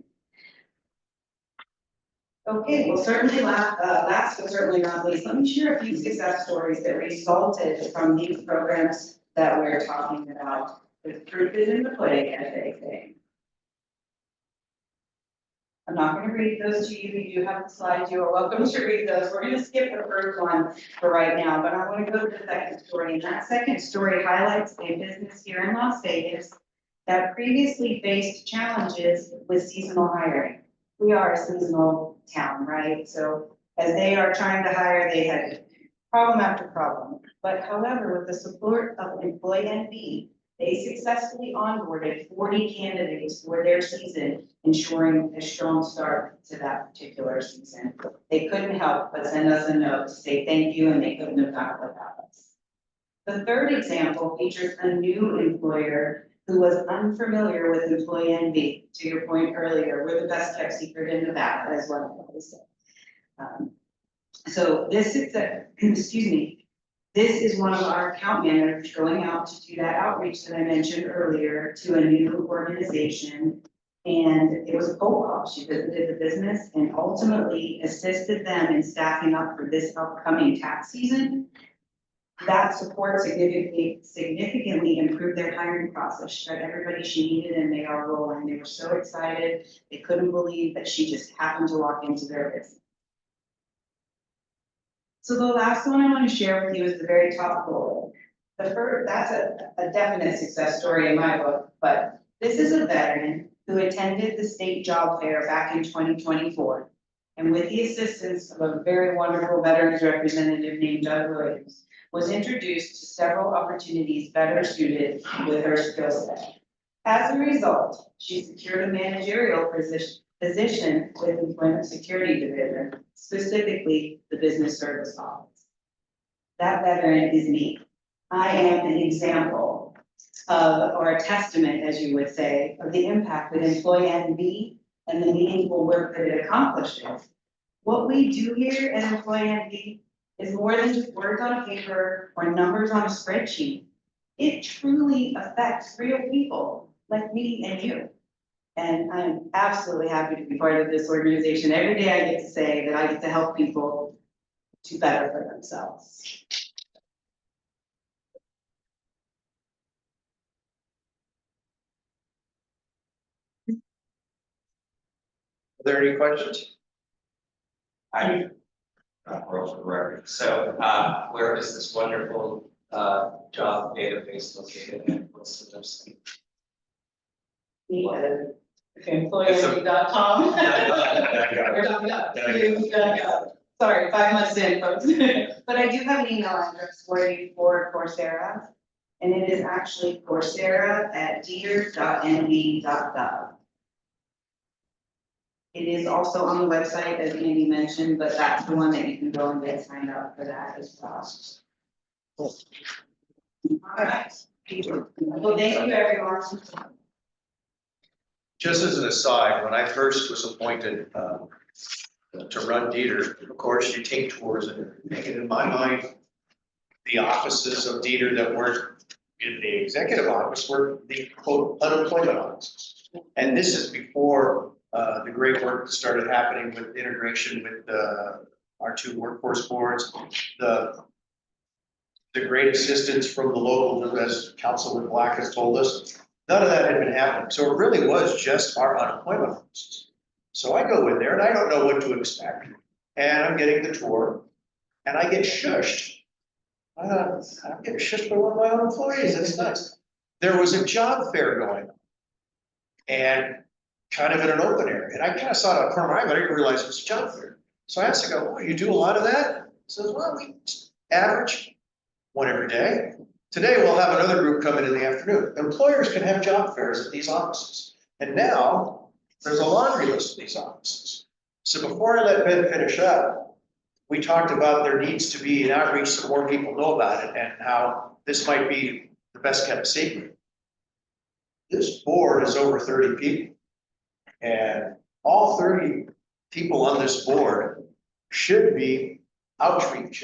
Okay, well, certainly last but certainly not least, let me share a few success stories that resulted from these programs that we're talking about. The proof is in the pudding, as they say. I'm not going to read those to you. You do have the slides. You are welcome to read those. We're going to skip the first one for right now, but I want to go to the second story. And that second story highlights a business here in Las Vegas that previously faced challenges with seasonal hiring. We are a seasonal town, right? So as they are trying to hire, they had problem after problem. But however, with the support of Employee NB, they successfully onboarded 40 candidates for their season, ensuring a strong start to that particular season. They couldn't help but send us a note to say thank you, and they couldn't have done it without us. The third example features a new employer who was unfamiliar with Employee NB. To your point earlier, we're the best kept secret in Nevada, is what I always say. So this is this is one of our account managers going out to do that outreach that I mentioned earlier to a new organization. And it was a cold call. She visited the business and ultimately assisted them in staffing up for this upcoming tax season. That support significantly improved their hiring process. She got everybody she needed and they are rolling. They were so excited. They couldn't believe that she just happened to walk into their business. So the last one I want to share with you is the very top bullet. The first, that's a definite success story in my book, but this is a veteran who attended the state job fair back in 2024. And with the assistance of a very wonderful veterans representative named Doug Williams, was introduced to several opportunities better suited with her skill set. As a result, she secured a managerial position with Employment Security Division, specifically the Business Service Office. That veteran is me. I am an example of, or a testament, as you would say, of the impact that Employee NB and the meaningful work that it accomplishes. What we do here at Employee NB is more than just words on a paper or numbers on a spreadsheet. It truly affects real people like me and you. And I'm absolutely happy to be part of this organization. Every day I get to say that I get to help people do better for themselves.
Are there any questions?
I, for the record, so, where is this wonderful, job database located and what's the website?
Employee.com. Or .gov. Sorry, 5 months in, folks. But I do have an email address for you for Coursera. And it is actually coursera@deer.nv.gov. It is also on the website, as Andy mentioned, but that's the one that you can go and get signed up for that as well. All right. Well, thank you, everyone.
Just as an aside, when I first was appointed to run Dieter, of course, you take tours and in my mind, the offices of Dieter that weren't in the executive office were the quote unemployment offices. And this is before the great work that started happening with integration with our 2 workforce boards, the great assistance from the local, as Councilman Black has told us. None of that had been happening. So it really was just our unemployment offices. So I go in there and I don't know what to expect. And I'm getting the tour and I get shushed. I'm getting shushed by one of my own employees. That's nuts. There was a job fair going on. And kind of in an open area. And I kind of saw it on corner of my eye, but I didn't realize it was a job fair. So I asked the guy, "Oh, you do a lot of that?" He says, "Well, we average one every day. Today, we'll have another group come in the afternoon." Employers can have job fairs at these offices. And now there's a laundry list of these offices. So before I let Ben finish up, we talked about there needs to be an outreach so more people know about it and how this might be the best kept secret. This board is over 30 people. And all 30 people on this board should be outreach.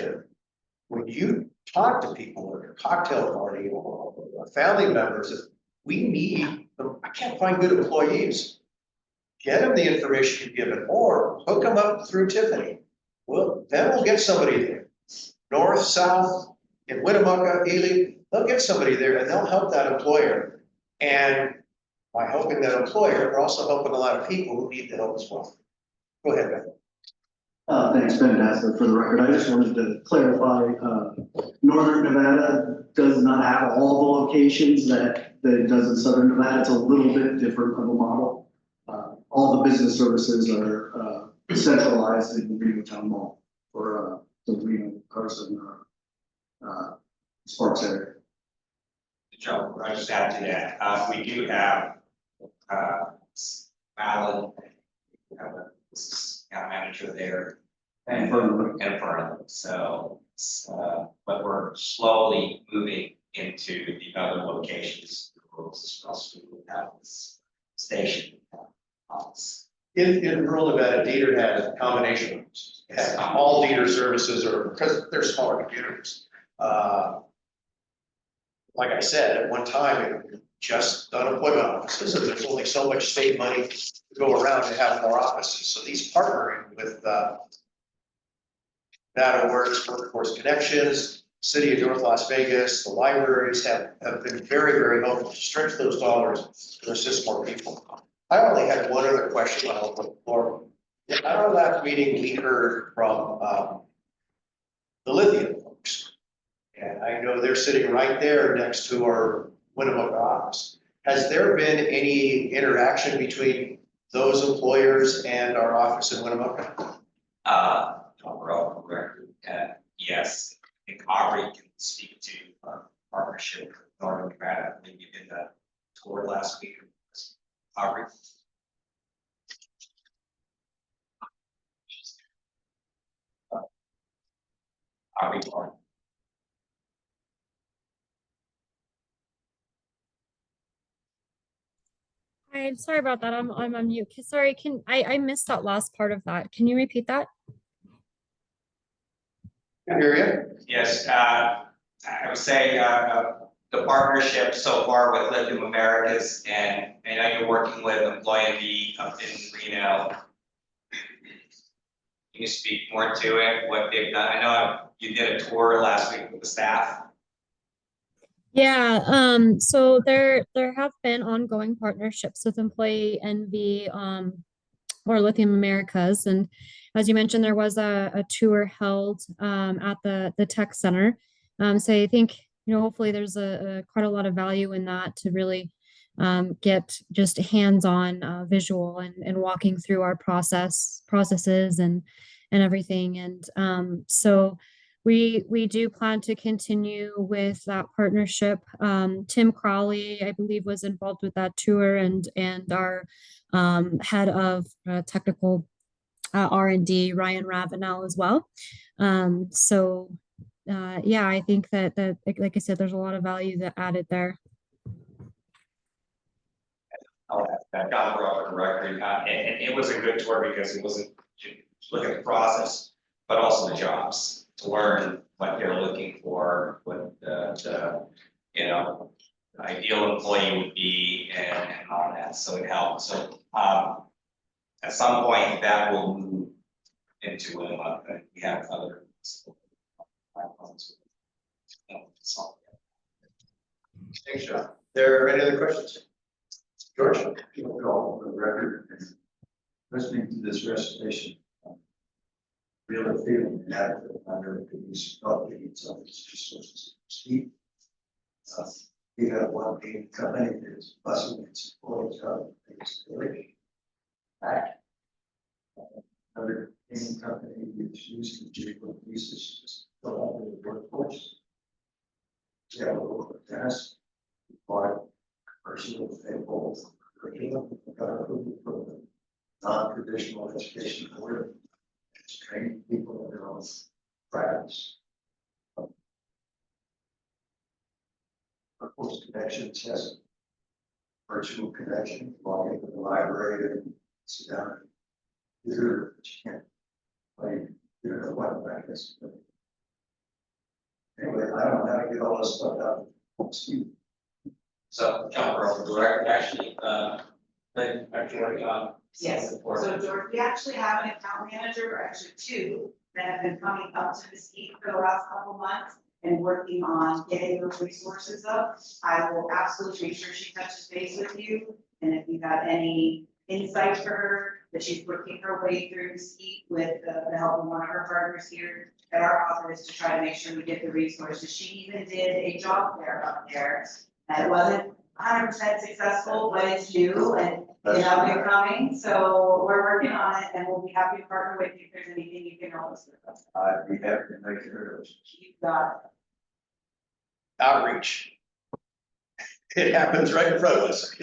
When you talk to people at a cocktail party or family members, we need, I can't find good employees. Get them the information you've given or hook them up through Tiffany. Well, then we'll get somebody there. North, south, in Winnemucca, Ely, they'll get somebody there and they'll help that employer. And by helping that employer, we're also helping a lot of people who need the help as well. Go ahead, Ben.
Thanks, Ben Dassler, for the record. I just wanted to clarify, Northern Nevada does not have all the locations that it does in Southern Nevada. It's a little bit different of a model. All the business services are centralized in Reno Town Mall for the Reno, Carson, Sparks area.
Joe, I just add to that, we do have, Alan, we have a account manager there. And Fernando, so, but we're slowly moving into the other locations, also have this station office.
In rural Nevada, Dieter has a combination of those. It has all Dieter services are, because they're smaller computers. Like I said, at one time, it was just unemployment offices, and there's only so much state money to go around to have more offices. So these partnering with DataWorks, Workforce Connections, City of North Las Vegas, the libraries have been very, very helpful to stretch those dollars to assist more people. I only had one other question on the floor. At our last meeting, we heard from the lithium folks. And I know they're sitting right there next to our Winnemucca office. Has there been any interaction between those employers and our office in Winnemucca?
Overall, yes, I think Aubrey can speak to our partnership with Northern Nevada. I think you did the tour last week. Aubrey. Aubrey.
Hi, I'm sorry about that. I'm on mute. Sorry, I missed that last part of that. Can you repeat that?
I hear you.
Yes, I would say the partnership so far with Lithium Americas, and I know you're working with Employee V up in Reno. Can you speak more to it, what they've done? I know you did a tour last week with the staff.
Yeah, so there have been ongoing partnerships with Employee NV or Lithium Americas, and as you mentioned, there was a tour held at the tech center. So I think hopefully there's quite a lot of value in that to really get just hands-on visual and walking through our processes and everything. And so we do plan to continue with that partnership. Tim Crawley, I believe, was involved with that tour, and our head of technical R&D, Ryan Ravenel, as well. Yeah, I think that like I said, there's a lot of value that added there.
That got brought on the record, and it was a good tour because it wasn't to look at the process, but also the jobs, to learn what they're looking for, what the you know, the ideal employee would be and all that, so it helped. So, at some point, that will move into we have other.
Thanks, John. There any other questions? George?
All for the record, listening to this recitation. Really feeling that under these updates on these resources. Steve, we have one big company that is busing its employees out of its village. Back. Another gaming company is using digital pieces to fill out the workforce. We have a local task. But personal faithful curriculum, for the non-traditional education board. It's training people in their own practice. Workforce Connections has a virtual connection, log into the library and sit down. Either, but you can't play, what practice. Anyway, I don't know how to get all this stuff out. Steve.
So, John, for the record, actually, then actually working on.
Yes, so George, we actually have an account manager, or actually two, that have been coming up to the seat for the last couple months and working on getting those resources up. I will absolutely make sure she touches base with you, and if you have any insight for her, that she's working her way through the seat with the help of one of her partners here at our office to try to make sure we get the resources. She even did a job fair up there, and it wasn't 100% successful, but it's due, and they're coming, so we're working on it, and we'll be happy to partner with you if there's anything you can help us with.
I'd be happy to make it.
You've got it.
Outreach. It happens right in front of us.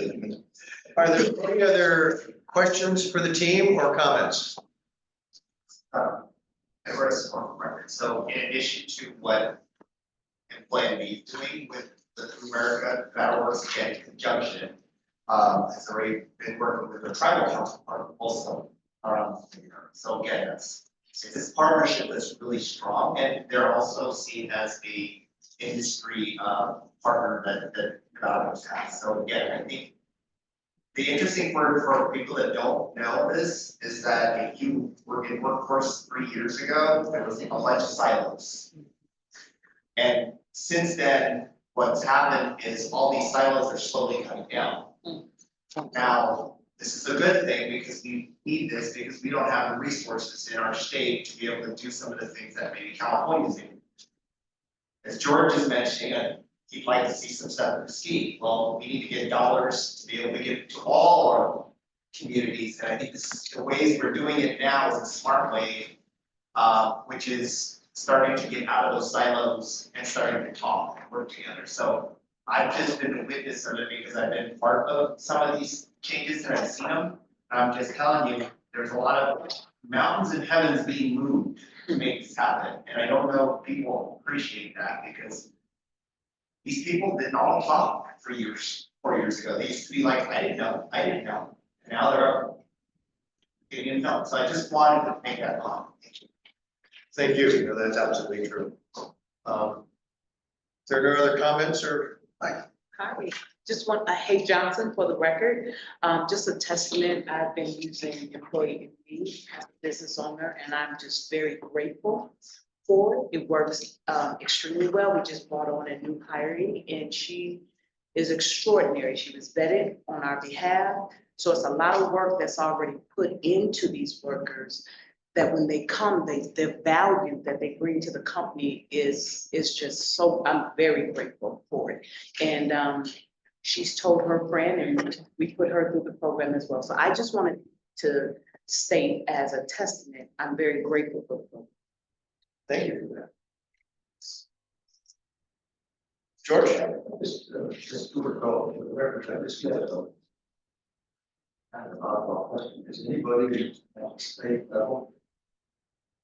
Are there any other questions for the team or comments?
So in addition to what Employee B is doing with the America Battle Works again in conjunction, has already been working with the tribal council part also. So again, it's this partnership that's really strong, and they're also seen as the industry partner that Battle Works has. So again, I think the interesting part for people that don't know this is that if you were in workforce 3 years ago, there was a bunch of silos. And since then, what's happened is all these silos are slowly coming down. Now, this is a good thing because we need this because we don't have the resources in our state to be able to do some of the things that maybe California's doing. As George is mentioning, he'd like to see some stuff in ski. Well, we need to get dollars to be able to get to all our communities. And I think this is the ways we're doing it now is a smart way, which is starting to get out of those silos and starting to talk and work together. So I've just been a witness of it because I've been part of some of these changes and I've seen them. I'm just telling you, there's a lot of mountains and heavens being moved to make this happen. And I don't know if people appreciate that because these people didn't all talk for years, 4 years ago. They used to be like, I didn't know. And now they're getting know. So I just wanted to make that comment.
Thank you. No, that's absolutely true. Is there no other comments or?
Hi, just want Hay Johnson for the record. Just a testament, I've been using Employee MV as a business owner, and I'm just very grateful for it. It works extremely well. We just brought on a new hiree, and she is extraordinary. She was vetted on our behalf. So it's a lot of work that's already put into these workers that when they come, the value that they bring to the company is just so, I'm very grateful for it. And she's told her friend, and we put her through the program as well. So I just wanted to state as a testament, I'm very grateful for the program.
Thank you for that. George?
Just to recall, for the record, I just got a kind of oddball question. Is anybody at the state level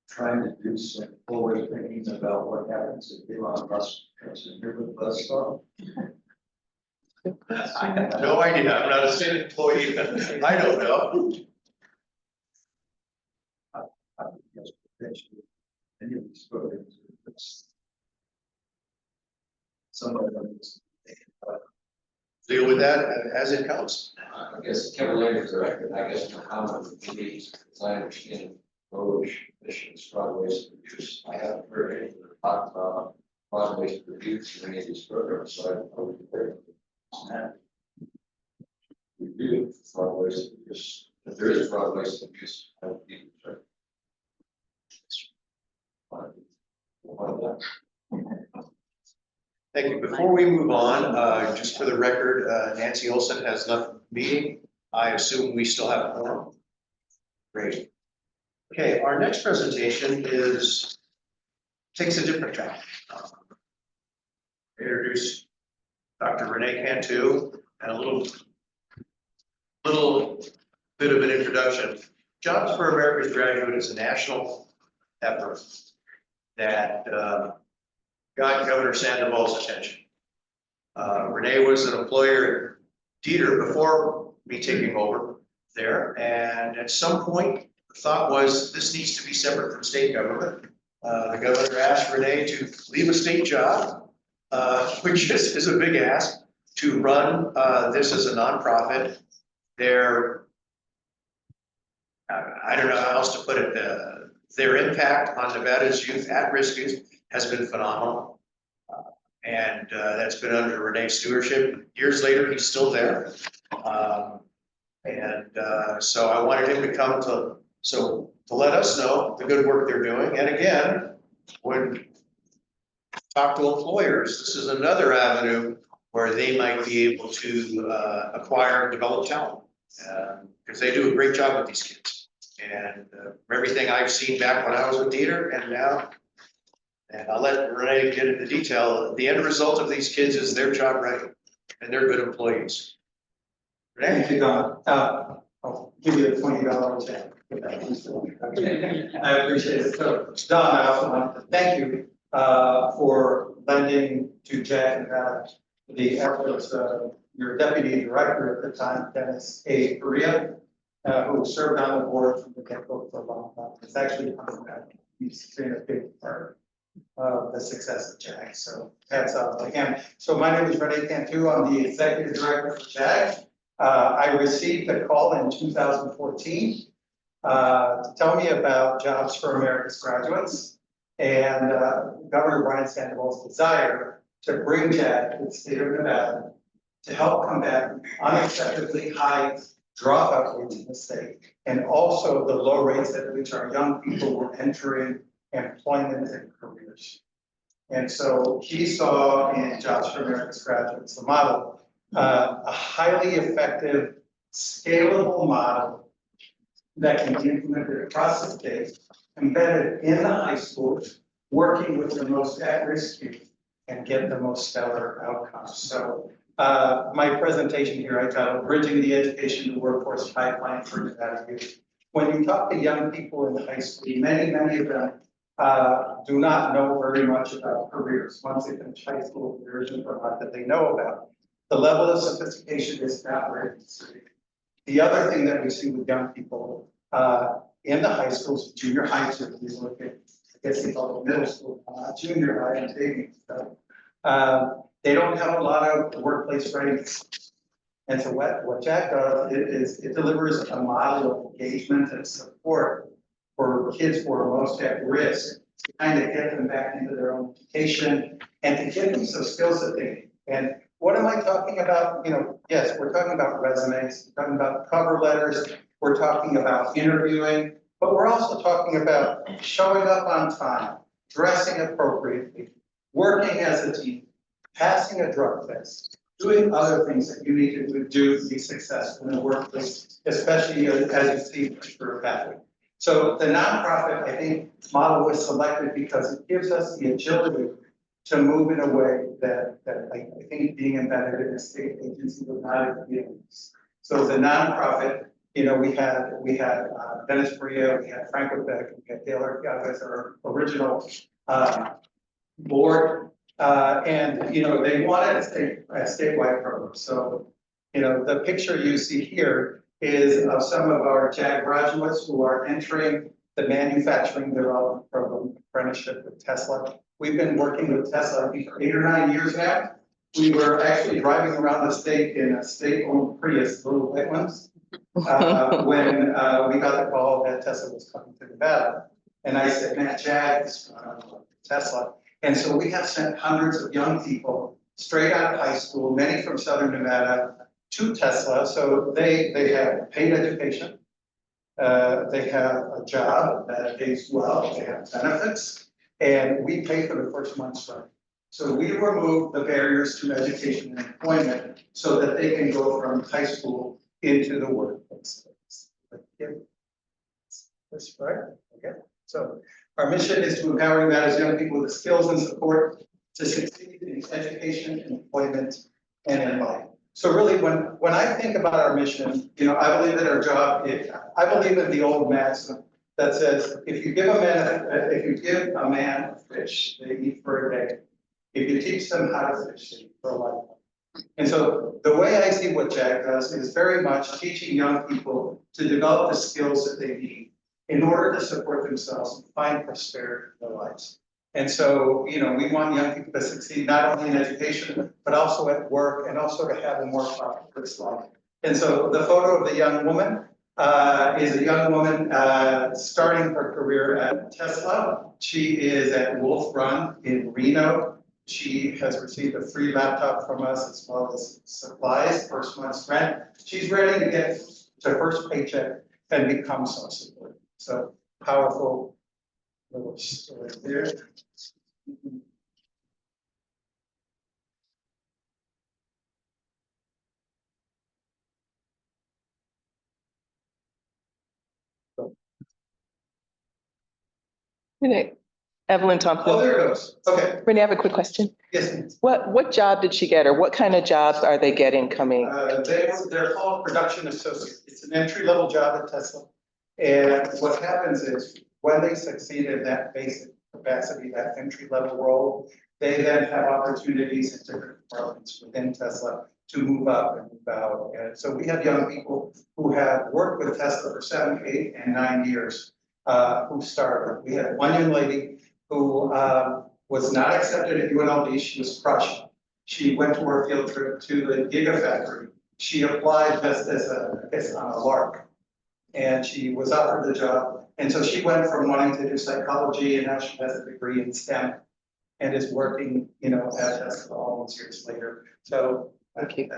trying to do some forward thinking about what happens if Elon Musk comes in here with bus stop?
I have no idea. I'm not a state employee. I don't know.
I would guess potentially any of these programs, it's somebody else.
Deal with that as it comes.
I guess Kevin Lader's directed, I guess the comment would be, as I understand, road emissions, fraud, waste, and abuse. I haven't heard anything talk about fraud, waste, and abuse in any of these programs, so I would be very we do fraud, waste, and abuse. If there is fraud, waste, and abuse, I would be concerned.
Thank you. Before we move on, just for the record, Nancy Olson has left the meeting. I assume we still have a quorum. Great. Okay, our next presentation takes a different track. Introduce Dr. Renee Cantu and a little bit of an introduction. Jobs for America's Graduate is a national effort that got Governor Sandoval's attention. Renee was an employer at Dieter before me taking over there, and at some point, the thought was this needs to be separate from state government. The governor asked Renee to leave a state job, which is a big ask, to run this as a nonprofit. I don't know how else to put it. Their impact on Nevada's youth at risk has been phenomenal. And that's been under Renee's stewardship. Years later, he's still there. So I wanted him to come to let us know the good work they're doing. And again, when talk to employers, this is another avenue where they might be able to acquire and develop talent. Because they do a great job with these kids. And from everything I've seen back when I was with Dieter and now, and I'll let Renee get into detail, the end result of these kids is their job right, and they're good employees. Renee?
Thank you, Don. I'll give you a $20 check. I appreciate it. So, Don, I also want to thank you for lending to Jack and the efforts of your deputy director at the time, Dennis A. Correa, who served on the board from the get-go for a long time. It's actually coming back. He's been a big part of the success of JAG. So hats off to him. So my name is Renee Cantu. I'm the executive director for JAG. I received a call in 2014 to tell me about Jobs for America's Graduates and Governor Brian Sandoval's desire to bring JAG to the state of Nevada to help combat unacceptably high dropout rates in the state, and also the low rates at which our young people were entering employment and careers. And so he saw in Jobs for America's Graduates, the model, a highly effective, scalable model that can be implemented across the state, embedded in the high schools, working with the most at-risk youth and get the most stellar outcomes. So my presentation here, I titled Bridging the Education to Workforce Pipeline for Nevada Youth. When you talk to young people in high school, many of them do not know very much about careers. Once they finish high school, there isn't a lot that they know about. The level of sophistication is not where it needs to be. The other thing that we see with young people in the high schools, junior high, so if you look at, I guess they call it middle school, junior high and taking stuff. They don't have a lot of workplace readiness. And so what JAG does is it delivers a model of engagement and support for kids who are most at risk to kind of get them back into their own education and to give them some skills that they need. And what am I talking about? You know, yes, we're talking about resumes, we're talking about cover letters, we're talking about interviewing, but we're also talking about showing up on time, dressing appropriately, working as a team, passing a drug test, doing other things that you need to do to be successful in the workplace, especially as you see for a pathway. So the nonprofit, I think, model was selected because it gives us the agility to move in a way that I think being embedded in a state agency would not be able to. So the nonprofit, you know, we had Dennis Maria, we had Frank Beck, we had Taylor as our original board. And, you know, they wanted a statewide program. So, you know, the picture you see here is of some of our JAG graduates who are entering the manufacturing development program apprenticeship with Tesla. We've been working with Tesla for 8 or 9 years now. We were actually driving around the state in a state-owned Prius, little white ones, when we got the call that Tesla was coming to Nevada. And I said, man, JAG is Tesla. And so we have sent hundreds of young people straight out of high school, many from Southern Nevada, to Tesla. So they have paid education, they have a job that pays well, they have benefits, and we pay for the first month's rent. So we remove the barriers to education and employment so that they can go from high school into the workplace. That's right. Okay. So our mission is to empower Nevada's young people with the skills and support to succeed in education, employment, and in life. So really, when I think about our mission, you know, I believe that our job is, I believe in the old maxim that says, if you give a man a fish, they eat for a day. If you teach them how to fish, they eat for a lifetime. And so the way I see what JAG does is very much teaching young people to develop the skills that they need in order to support themselves and find prosperity in their lives. And so, you know, we want young people to succeed not only in education, but also at work and also to have a more prosperous life. And so the photo of the young woman is a young woman starting her career at Tesla. She is at Wolf Run in Reno. She has received a free laptop from us as well as supplies, first month's rent. She's ready to get to first paycheck and become self-supported. So powerful little story there.
Renee, Evelyn Thompson.
Oh, there it goes. Okay.
Renee, I have a quick question.
Yes, ma'am.
What job did she get, or what kind of jobs are they getting coming?
They're called production associates. It's an entry-level job at Tesla. And what happens is when they succeed in that basic capacity, that entry-level role, they then have opportunities in different departments within Tesla to move up and move out. And so we have young people who have worked with Tesla for 7, 8, and 9 years who started. We had one young lady who was not accepted at UNLV. She was crushed. She went to her field trip to the Gigafactory. She applied just as on a lark, and she was offered the job. And so she went from wanting to do psychology, and now she has a degree in STEM and is working, you know, at Tesla all these years later. So
thank you.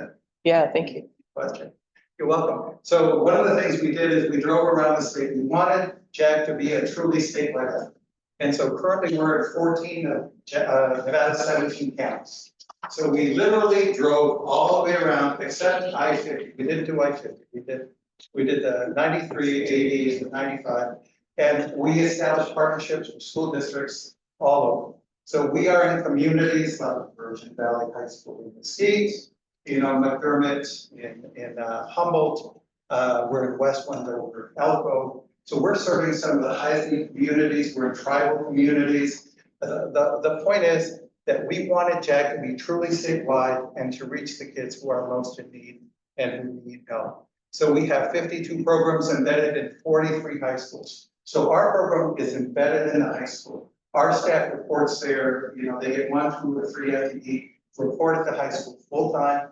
Yeah, thank you.
Question. You're welcome. So one of the things we did is we drove around the state. We wanted JAG to be a truly statewide effort. And so currently we're at 14 of Nevada's 17 counties. So we literally drove all the way around except I-50. We didn't do I-50. We did the 93, 80, and the 95. And we established partnerships with school districts all over. So we are in communities like Virgin Valley High School in Mesquite, you know, McDermott in Humboldt. We're in West Wendover, Elko. So we're serving some of the highest need communities. We're in tribal communities. The point is that we wanted JAG to be truly statewide and to reach the kids who are most in need and who need help. So we have 52 programs embedded in 43 high schools. So our program is embedded in the high school. Our staff reports there, you know, they get 1, 2, or 3 FTE, report at the high school full-time.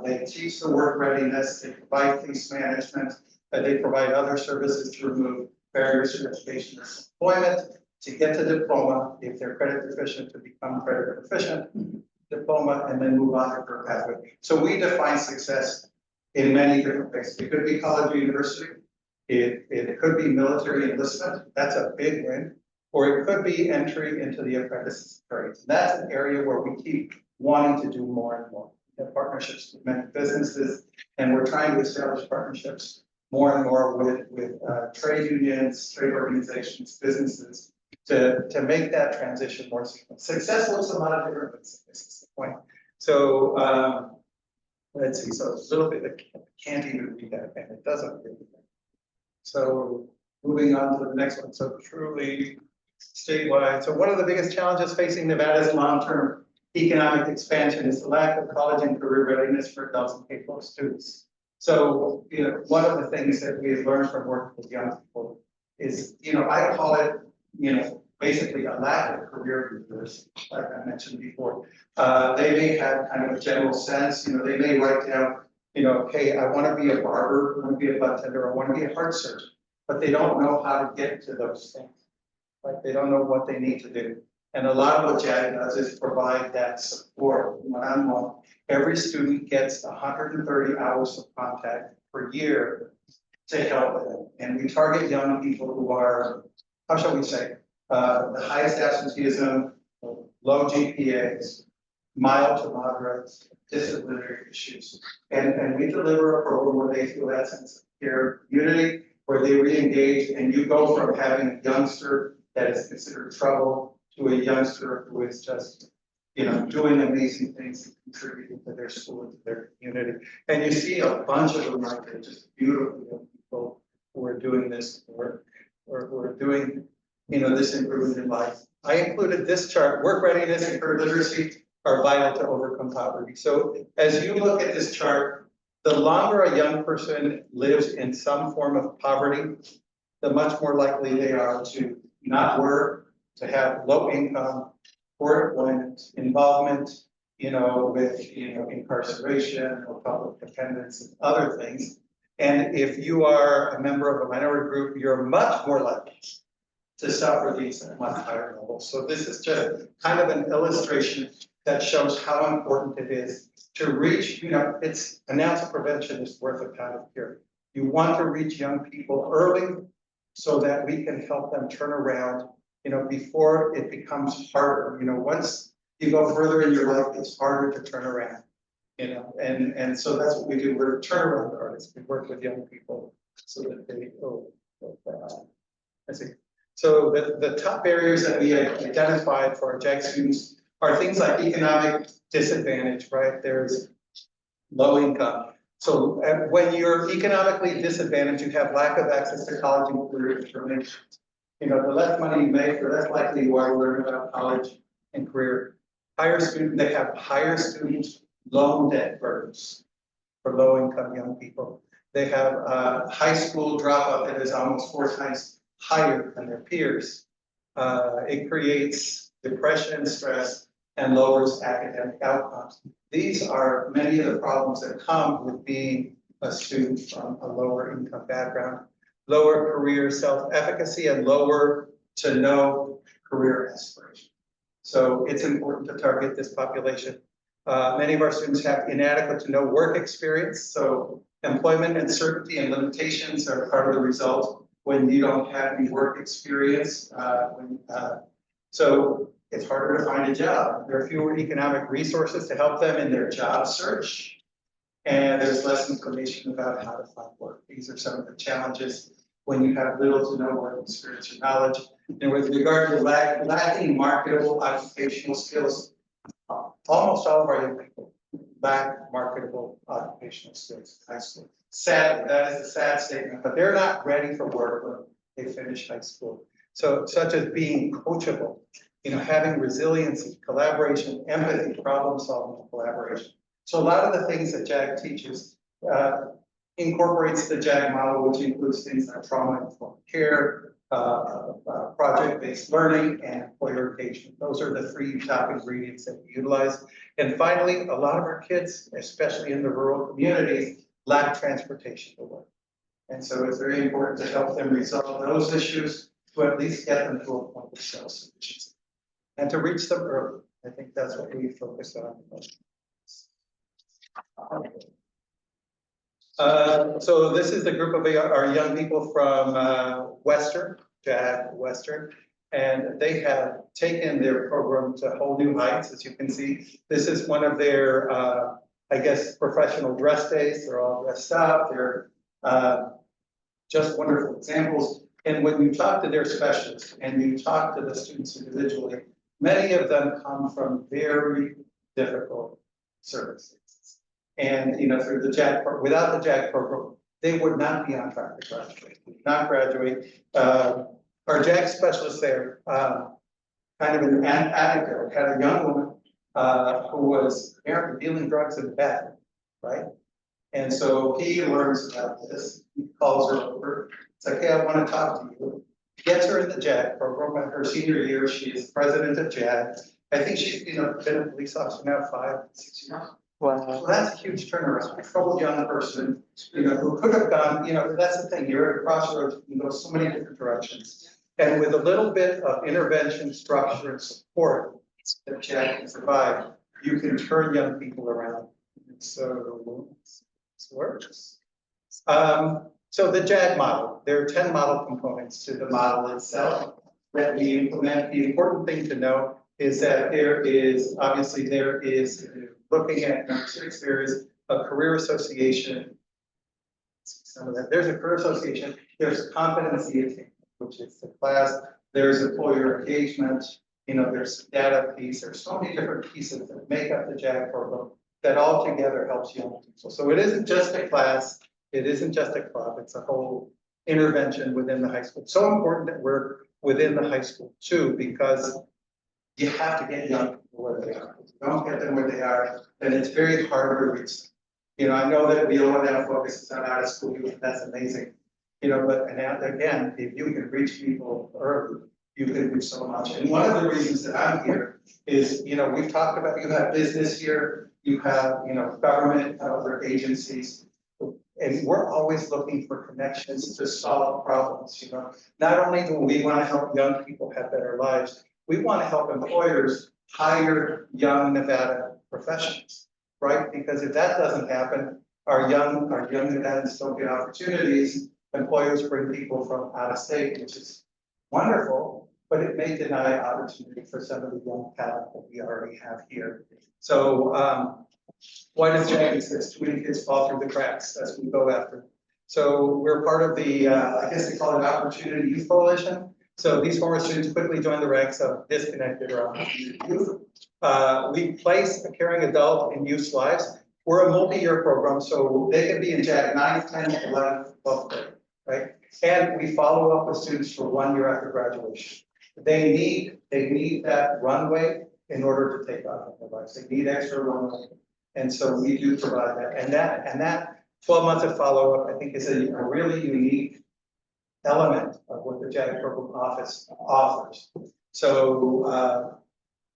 They teach the work readiness, they provide case management, they provide other services to remove barriers to education and employment, to get to diploma, if they're credit deficient, to become credit proficient, diploma, and then move on to career pathway. So we define success in many different ways. It could be college or university. It could be military enlistment. That's a big win. Or it could be entry into the apprentice trades. That's an area where we keep wanting to do more and more. have partnerships with many businesses, and we're trying to establish partnerships more and more with trade unions, trade organizations, businesses, to make that transition more success looks a lot of different ways. This is the point. So let's see. So it's a little bit. I can't even read that, and it doesn't read that. So moving on to the next one. So truly statewide. So one of the biggest challenges facing Nevada's long-term economic expansion is the lack of college and career readiness for adults and K-12 students. So, you know, one of the things that we've learned from working with young people is, you know, I call it, you know, basically a lack of career leaders, like I mentioned before. They may have kind of a general sense, you know, they may write down, you know, hey, I want to be a barber, I want to be a bartender, I want to be a heart surgeon, but they don't know how to get to those things. Like they don't know what they need to do. And a lot of what JAG does is provide that support one-on-one. Every student gets 130 hours of contact per year to help them. And we target young people who are, how shall we say, the highest absenteeism, low GPAs, mild to moderate disciplinary issues. And we deliver a program where they feel that sense of care, community, where they re-engage, and you go from having a youngster that is considered trouble to a youngster who is just, you know, doing amazing things and contributing to their school and to their community. And you see a bunch of them right there, just beautiful young people who are doing this work, or who are doing, you know, this improvement in life. I included this chart. Work readiness and career literacy are vital to overcome poverty. So as you look at this chart, the longer a young person lives in some form of poverty, the much more likely they are to not work, to have low income, poor employment, involvement, you know, with, you know, incarceration or public dependence and other things. And if you are a member of a minority group, you're much more likely to suffer these at a much higher level. So this is just kind of an illustration that shows how important it is to reach, you know, it's an ounce of prevention is worth a pound of cure. You want to reach young people early so that we can help them turn around, you know, before it becomes harder. You know, once you go further in your life, it's harder to turn around, you know, and so that's what we do. We're turnaround artists. We work with young people so that they go. I see. So the top barriers that we have identified for our JAG students are things like economic disadvantage, right? There's low income. So when you're economically disadvantaged, you have lack of access to college and career information. You know, the less money you make, the less likely you are to learn about college and career. They have higher student loan debt burdens for low income young people. They have high school dropout that is almost 4 times higher than their peers. It creates depression, stress, and lowers academic outcomes. These are many of the problems that come with being a student from a lower income background. Lower career self-efficacy and lower to no career aspiration. So it's important to target this population. Many of our students have inadequate to no work experience. So employment uncertainty and limitations are part of the result when you don't have any work experience. So it's harder to find a job. There are fewer economic resources to help them in their job search. And there's less information about how to find work. These are some of the challenges when you have little to no work experience or knowledge. And with regard to lacking marketable occupational skills, almost all of our young people lack marketable occupational skills in high school. Sadly, that is a sad statement, but they're not ready for work when they finish high school. So such as being coachable, you know, having resiliency, collaboration, empathy, problem solving, collaboration. So a lot of the things that JAG teaches incorporates the JAG model, which includes things like trauma-informed care, project-based learning, and employer engagement. Those are the 3 top ingredients that we utilize. And finally, a lot of our kids, especially in the rural communities, lack transportation to work. And so it's very important to help them resolve those issues to at least get them to a point of self-sufficiency and to reach them early. I think that's what we focus on. So this is the group of our young people from Western, JAG Western, and they have taken their program to whole new heights. As you can see, this is one of their I guess, professional dress days. They're all dressed up. They're just wonderful examples. And when you talk to their specialists and you talk to the students individually, many of them come from very difficult circumstances. And, you know, through the JAG, without the JAG program, they would not be on track to graduate, would not graduate. Our JAG specialist there, kind of an anecdote, had a young woman who was apparently dealing drugs in bed, right? And so he learns about this, he calls her over, it's like, hey, I want to talk to you. Gets her in the JAG program. In her senior year, she is president of JAG. I think she's been a police officer now 5, 6 years.
Wow.
So that's a huge turnaround. A troubled young person, you know, who could have gone, you know, that's the thing, you're at a crossroads, you can go so many different directions. And with a little bit of intervention, structure, and support that JAG can provide, you can turn young people around. And so this works. So the JAG model, there are 10 model components to the model itself that we implement. The important thing to know is that there is looking at number 6, there is a career association. Some of that, there's a career association, there's competency attainment, which is the class, there's employer engagement, you know, there's data piece, there's so many different pieces that make up the JAG program that all together helps young people. So it isn't just a class, it isn't just a club, it's a whole intervention within the high school. It's so important that we're within the high school too, because you have to get young people where they are. If you don't get them where they are, then it's very hard to reach them. You know, I know that we all now focuses on out of school youth, that's amazing. You know, but and again, if you can reach people early, you can do so much. And one of the reasons that I'm here is, you know, we've talked about, you have business here, you have, you know, government, other agencies. And we're always looking for connections to solve problems, you know. Not only do we want to help young people have better lives, we want to help employers hire young Nevada professionals, right? Because if that doesn't happen, our young Nevadans don't get opportunities. Employers bring people from out of state, which is wonderful, but it may deny opportunity for some of the young talent that we already have here. So why does JAG exist? Too many kids fall through the cracks as we go after. So we're part of the, I guess they call it Opportunity Youth Coalition. So these former students quickly join the ranks of disconnected or opportunity youth. We place a caring adult in youth's lives. We're a multi-year program, so they can be in JAG 9th, 10th, 11th, 12th grade, right? And we follow up with students for 1 year after graduation. They need that runway in order to take off in their lives. They need extra runway. And so we do provide that. And that 12 months of follow-up, I think, is a really unique element of what the JAG program office offers. So,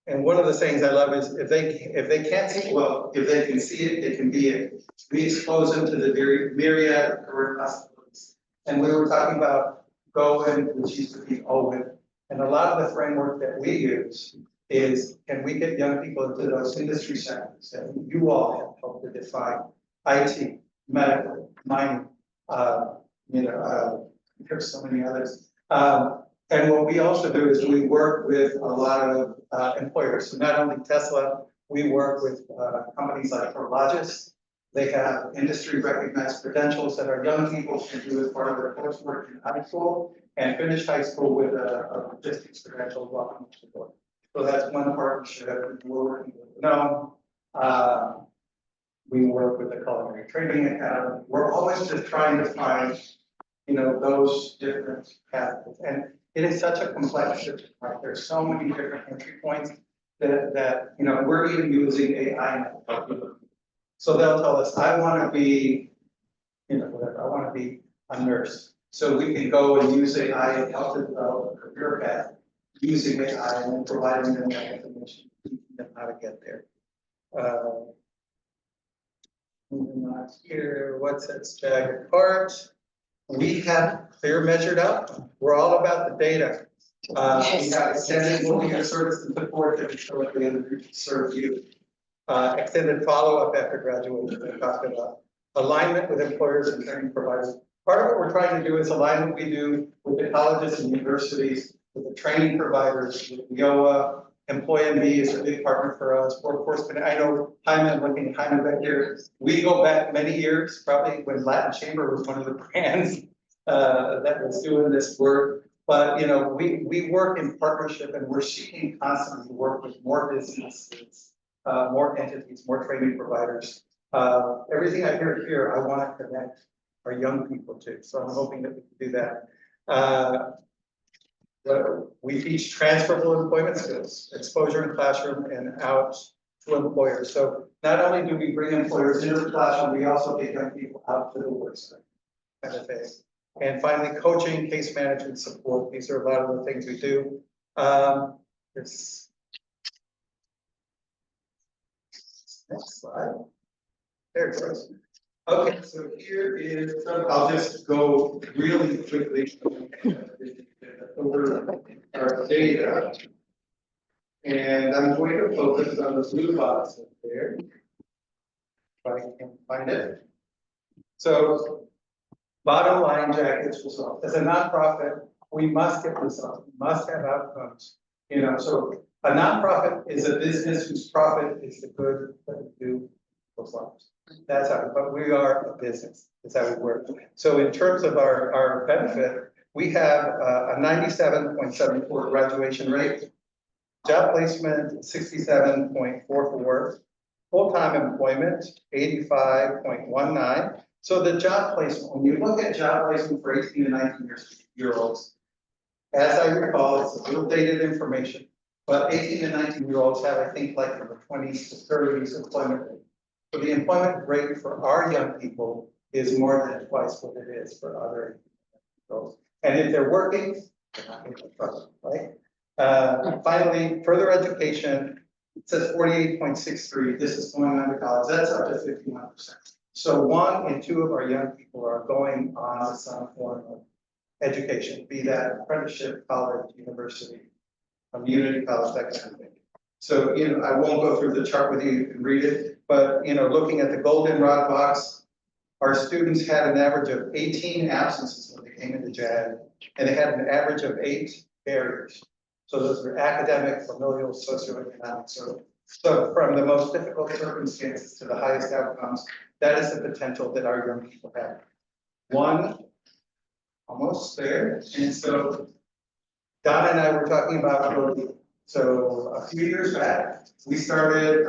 and one of the things I love is if they can't see, well, if they can see it, they can be it. We expose them to the very myriad of career possibilities. And we were talking about GOIN, which used to be OWIN. And a lot of the framework that we use is, can we get young people into those industry sectors that you all have helped to define? IT, medical, mining, there's so many others. And what we also do is we work with a lot of employers. So not only Tesla, we work with companies like Prologis. They have industry recognized credentials that our young people can do as part of their coursework in high school and finish high school with a logistics credential welcome to the board. So that's one partnership. We're working with NOM. We work with the Culinary Training Academy. We're always just trying to find, you know, those different pathways. And it is such a complex system, right? There's so many different entry points that you know, we're even using AI now. So they'll tell us, I want to be, you know, whatever, I want to be a nurse. So we can go and use AI and help to develop a career path using AI and then providing them that information, teaching them how to get there. Moving on here, what sets JAG apart? We have clear measured outcome. We're all about the data. We have extended multi-year service and support that historically underserved youth. Extended follow-up after graduation, we talked about. Alignment with employers and training providers. Part of what we're trying to do is align what we do with the colleges and universities, with the training providers, with WIOA, Employee NV is a big partner for us. Workforce, I know Hyman, looking at Hyman back here, we go back many years, probably when Latin Chamber was one of the brands that was doing this work. But, you know, we work in partnership and we're seeking constantly to work with more businesses, more entities, more training providers. Everything I hear here, I want to connect our young people to. So I'm hoping that we can do that. We teach transferable employment skills, exposure in classroom and out to employers. So not only do we bring employers into the classroom, we also get young people out to the worksite kind of thing. And finally, coaching, case management support. These are a lot of the things we do. This next slide. There it goes. Okay, so here is, I'll just go really quickly over our data. And I'm going to focus on the blue box up there. If I can find it. So bottom line, Jack, it's results. As a nonprofit, we must get results, we must have outcomes. You know, so a nonprofit is a business whose profit is the good that we do for lives. That's how, but we are a business. That's how we work. So in terms of our benefit, we have a 97.74 graduation rate, job placement 67.44, full-time employment 85.19. So the job placement, when you look at job placement for 18 to 19-year-olds, as I recall, it's a little dated information, but 18 to 19-year-olds have, I think, like from the 20s to 30s employment rate. So the employment rate for our young people is more than twice what it is for other girls. And if they're working, they're not going to trouble, right? Finally, further education, it says 48.63. This is going on to college. That's up to 51%. So 1 in 2 of our young people are going on to some form of education, be that apprenticeship, college, university, community college, that kind of thing. So, you know, I won't go through the chart with you, you can read it, but, you know, looking at the goldenrod box, our students had an average of 18 absences when they came into JAG, and they had an average of 8 barriers. So those were academic, familial, socioeconomic. So from the most difficult circumstances to the highest outcomes, that is the potential that our young people have. One, almost there. And so Donna and I were talking about growth. So a few years back, we started,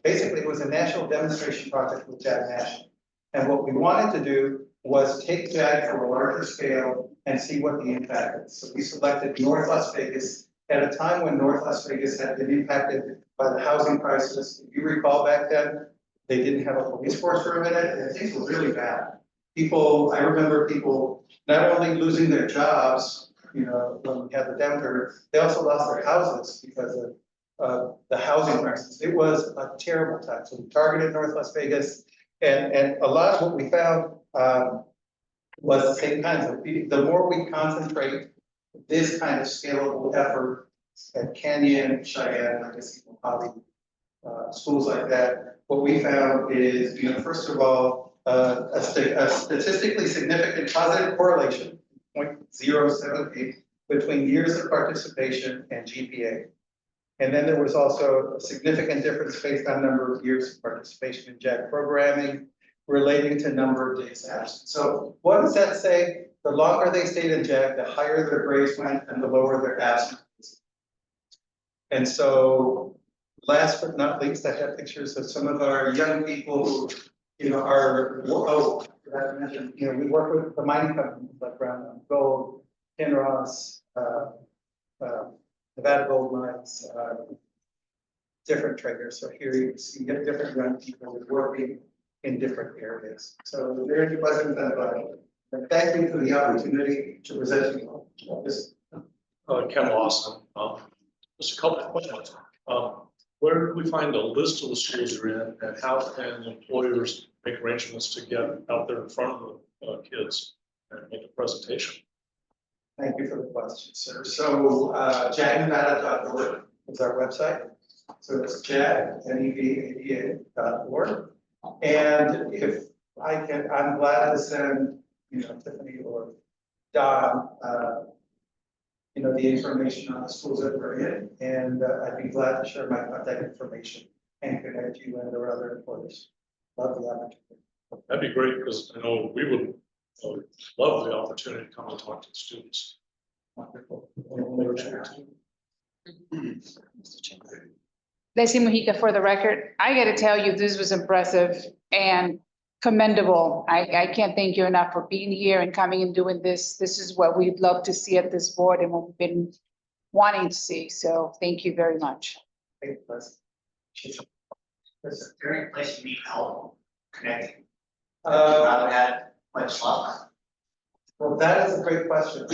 basically it was a national demonstration project with JAG National. And what we wanted to do was take JAG for a larger scale and see what the impact is. So we selected North Las Vegas at a time when North Las Vegas had been impacted by the housing crisis. If you recall back then, they didn't have a police force for a minute, and things were really bad. I remember people not only losing their jobs, you know, when we had the downturn, they also lost their houses because of the housing crisis. It was a terrible time. So we targeted North Las Vegas, and a lot of what we found was the same kinds of, the more we concentrate this kind of scalable effort at Canyon, Cheyenne, I guess probably schools like that, what we found is, you know, first of all, a statistically significant positive correlation, 0.078, between years of participation and GPA. And then there was also a significant difference based on number of years of participation in JAG programming relating to number of days absent. So what does that say? The longer they stayed in JAG, the higher their grades went and the lower their absence. And so last but not least, I have pictures of some of our young people who, you know, are, oh, I mentioned, you know, we work with the mining companies like Brown Mountain Gold, Kinross, Nevada Gold Mines, different traders. So here you see different young people working in different areas. So very pleasant and thank you for the opportunity to present to you this.
Ken Lawson, just a couple of questions. Where do we find a list of the schools you're in, and how can employers make arrangements to get out there in front of the kids and make a presentation?
Thank you for the question, sir. So jagnevada.org is our website. So it's jagnevada.org. And if I can, I'm glad to send, you know, Tiffany or Don the information on the schools that we're in, and I'd be glad to share my contact information and connect you and or other employees. Love the opportunity.
That'd be great, because I know we would love the opportunity to come and talk to the students.
Wonderful.
Lacy Mojica, for the record, I gotta tell you, this was impressive and commendable. I can't thank you enough for being here and coming and doing this. This is what we'd love to see at this board and what we've been wanting to see. So thank you very much.
Thank you, Liz.
Is there any place you need help connecting?
Uh,
Rather had much luck.
Well, that is a great question.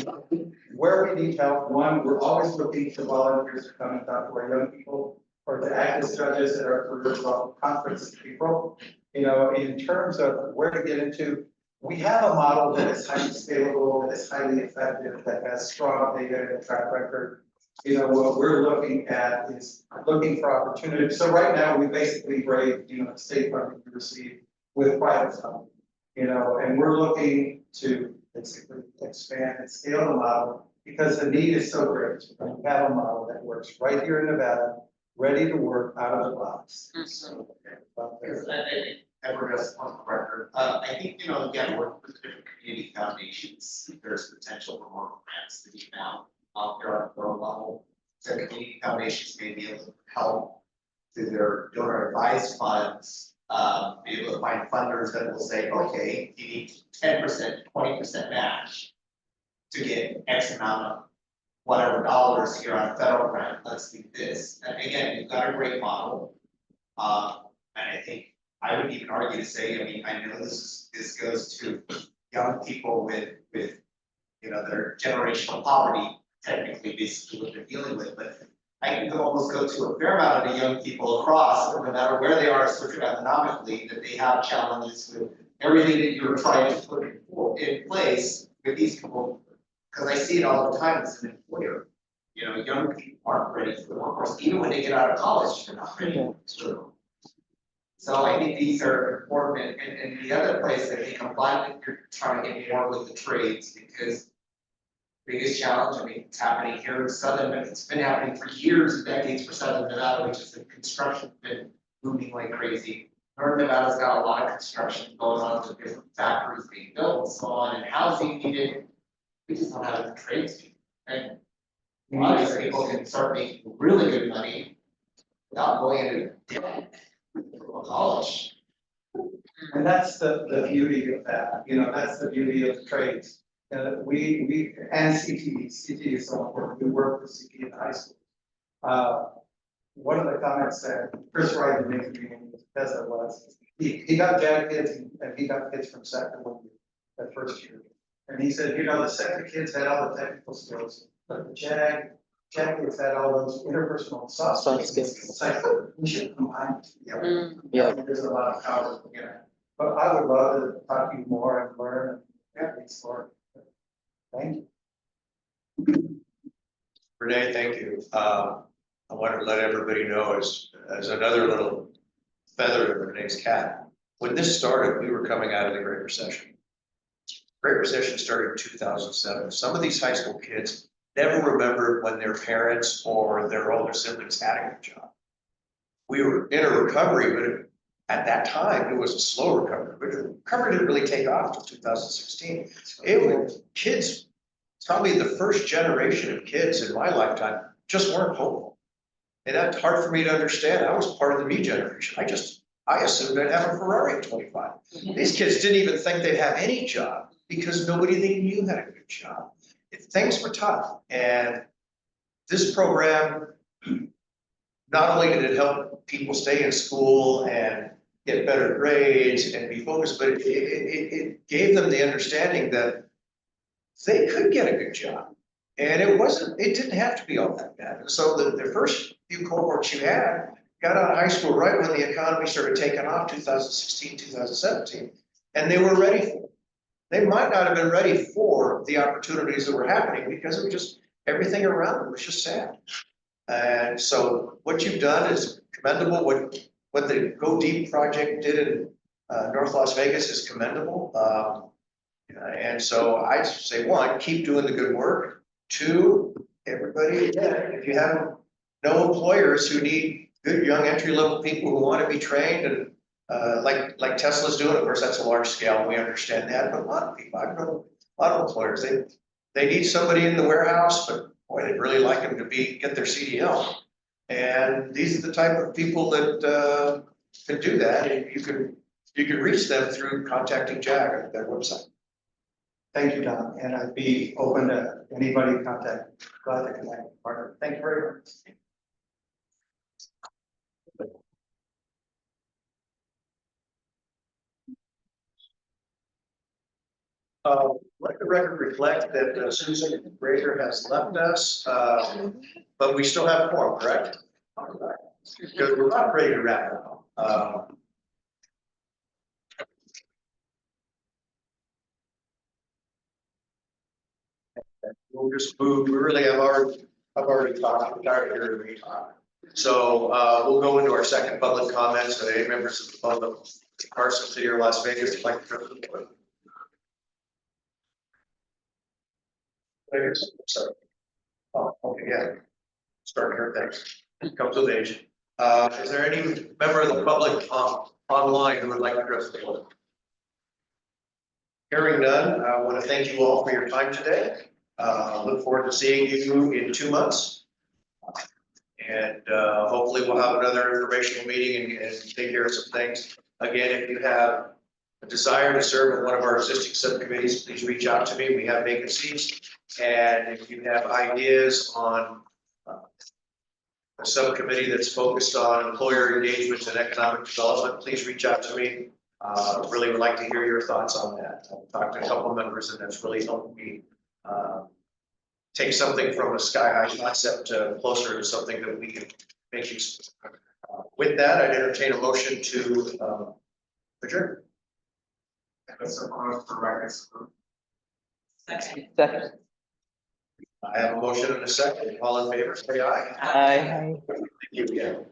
Where we need help, one, we're always looking for volunteers to come and talk to our young people or to act as judges at our career development conference in April. In terms of where to get into, we have a model that is highly scalable, that is highly effective, that has strong data and a track record. What we're looking at is looking for opportunities. So right now, we basically grade, the state funding we receive with private funding. And we're looking to basically expand and scale the model because the need is so great. We have a model that works right here in Nevada, ready to work out of the box. So,
Ever just on the record, I think, again, working with different community foundations, there's potential for more grants to be found out there at the federal level. So community foundations may be able to help through their donor advised funds, be able to find funders that will say, okay, you need 10%, 20% match to get X amount of whatever dollars here on a federal grant, let's do this. And again, you've got a great model. And I think I would even argue to say, I know this goes to young people with their generational poverty, technically basically what they're dealing with, but I can almost go to a fair amount of the young people across, no matter where they are socioeconomically, that they have challenges with everything that you're trying to put in place with these people. Because I see it all the time as an employer. Young people aren't ready for the workforce, even when they get out of college, they're not ready. So I think these are important, and the other place I think I'm glad that you're trying to get more with the trades, because biggest challenge, it's happening here in Southern, but it's been happening for years and decades for Southern Nevada, which is the construction been booming like crazy. Northern Nevada's got a lot of construction going on with different factories being built and so on, and housing needed. We just don't have the trades. And a lot of these people can start making really good money without going into debt. College.
And that's the beauty of that, that's the beauty of the trades. We and CTE is so important. We work with CTE in high school. One of the comments that Chris Wright made to me when Bethesda was, he got JAG kids and he got kids from second one that first year. And he said, the second kids had all the technical skills, but the JAG kids had all those interpersonal soft skills. It's like, we should combine it together.
Yeah.
There's a lot of power, But I would love to talk to you more and learn and explore. Thank you.
Renee, thank you. I wanted to let everybody know as another little feather in Renee's cap. When this started, we were coming out of the Great Recession. Great Recession started in 2007. Some of these high school kids never remembered when their parents or their older siblings had a good job. We were in a recovery, but at that time, it was a slow recovery. But the recovery didn't really take off until 2016. It was kids, probably the first generation of kids in my lifetime, just weren't hopeful. And that's hard for me to understand. I was part of the me generation. I assumed I'd have a Ferrari at 25. These kids didn't even think they'd have any job because nobody they knew had a good job. Things were tough. And this program, not only did it help people stay in school and get better grades and be focused, but it gave them the understanding that they could get a good job. And it didn't have to be all that bad. So the first few cohorts you had got out of high school right when the economy started taking off, 2016, 2017, and they were ready for it. They might not have been ready for the opportunities that were happening because it was just, everything around them was just sad. And so what you've done is commendable. What the Go Deep project did in North Las Vegas is commendable. And so I'd say, one, keep doing the good work. Two, Everybody, yeah, if you have no employers who need good young entry level people who want to be trained and like Tesla's doing, of course, that's a large scale, we understand that, but a lot of people, I know a lot of employers, they need somebody in the warehouse, but boy, they'd really like them to get their CDL. And these are the type of people that can do that, and you can reach them through contacting JAG at their website.
Thank you, Don, and I'd be open to anybody contact, glad to connect, partner. Thank you very much.
Let the record reflect that Susan Grader has left us, but we still have quorum, correct? Because we're not ready to wrap up. We'll just move, we really have already talked, we're tired of hearing me talk. So we'll go into our second public comments, so any members of the public, Carson City or Las Vegas, would like to address the board. Sorry. Oh, okay, yeah. Start here, thanks. Comes with age. Is there any member of the public online who would like to address the board? Hearing none, I want to thank you all for your time today. Look forward to seeing you in 2 months. And hopefully we'll have another informational meeting and take care of some things. Again, if you have a desire to serve in one of our existing subcommittees, please reach out to me. We have vacancies. And if you have ideas on a subcommittee that's focused on employer engagement and economic development, please reach out to me. Really would like to hear your thoughts on that. I've talked to a couple of members and that's really helped me take something from a sky high concept to closer to something that we can make use of. With that, I'd entertain a motion to adjourn.
That's for records.
Second.
I have a motion and a second. All in favor, say aye.
Aye.
Thank you again.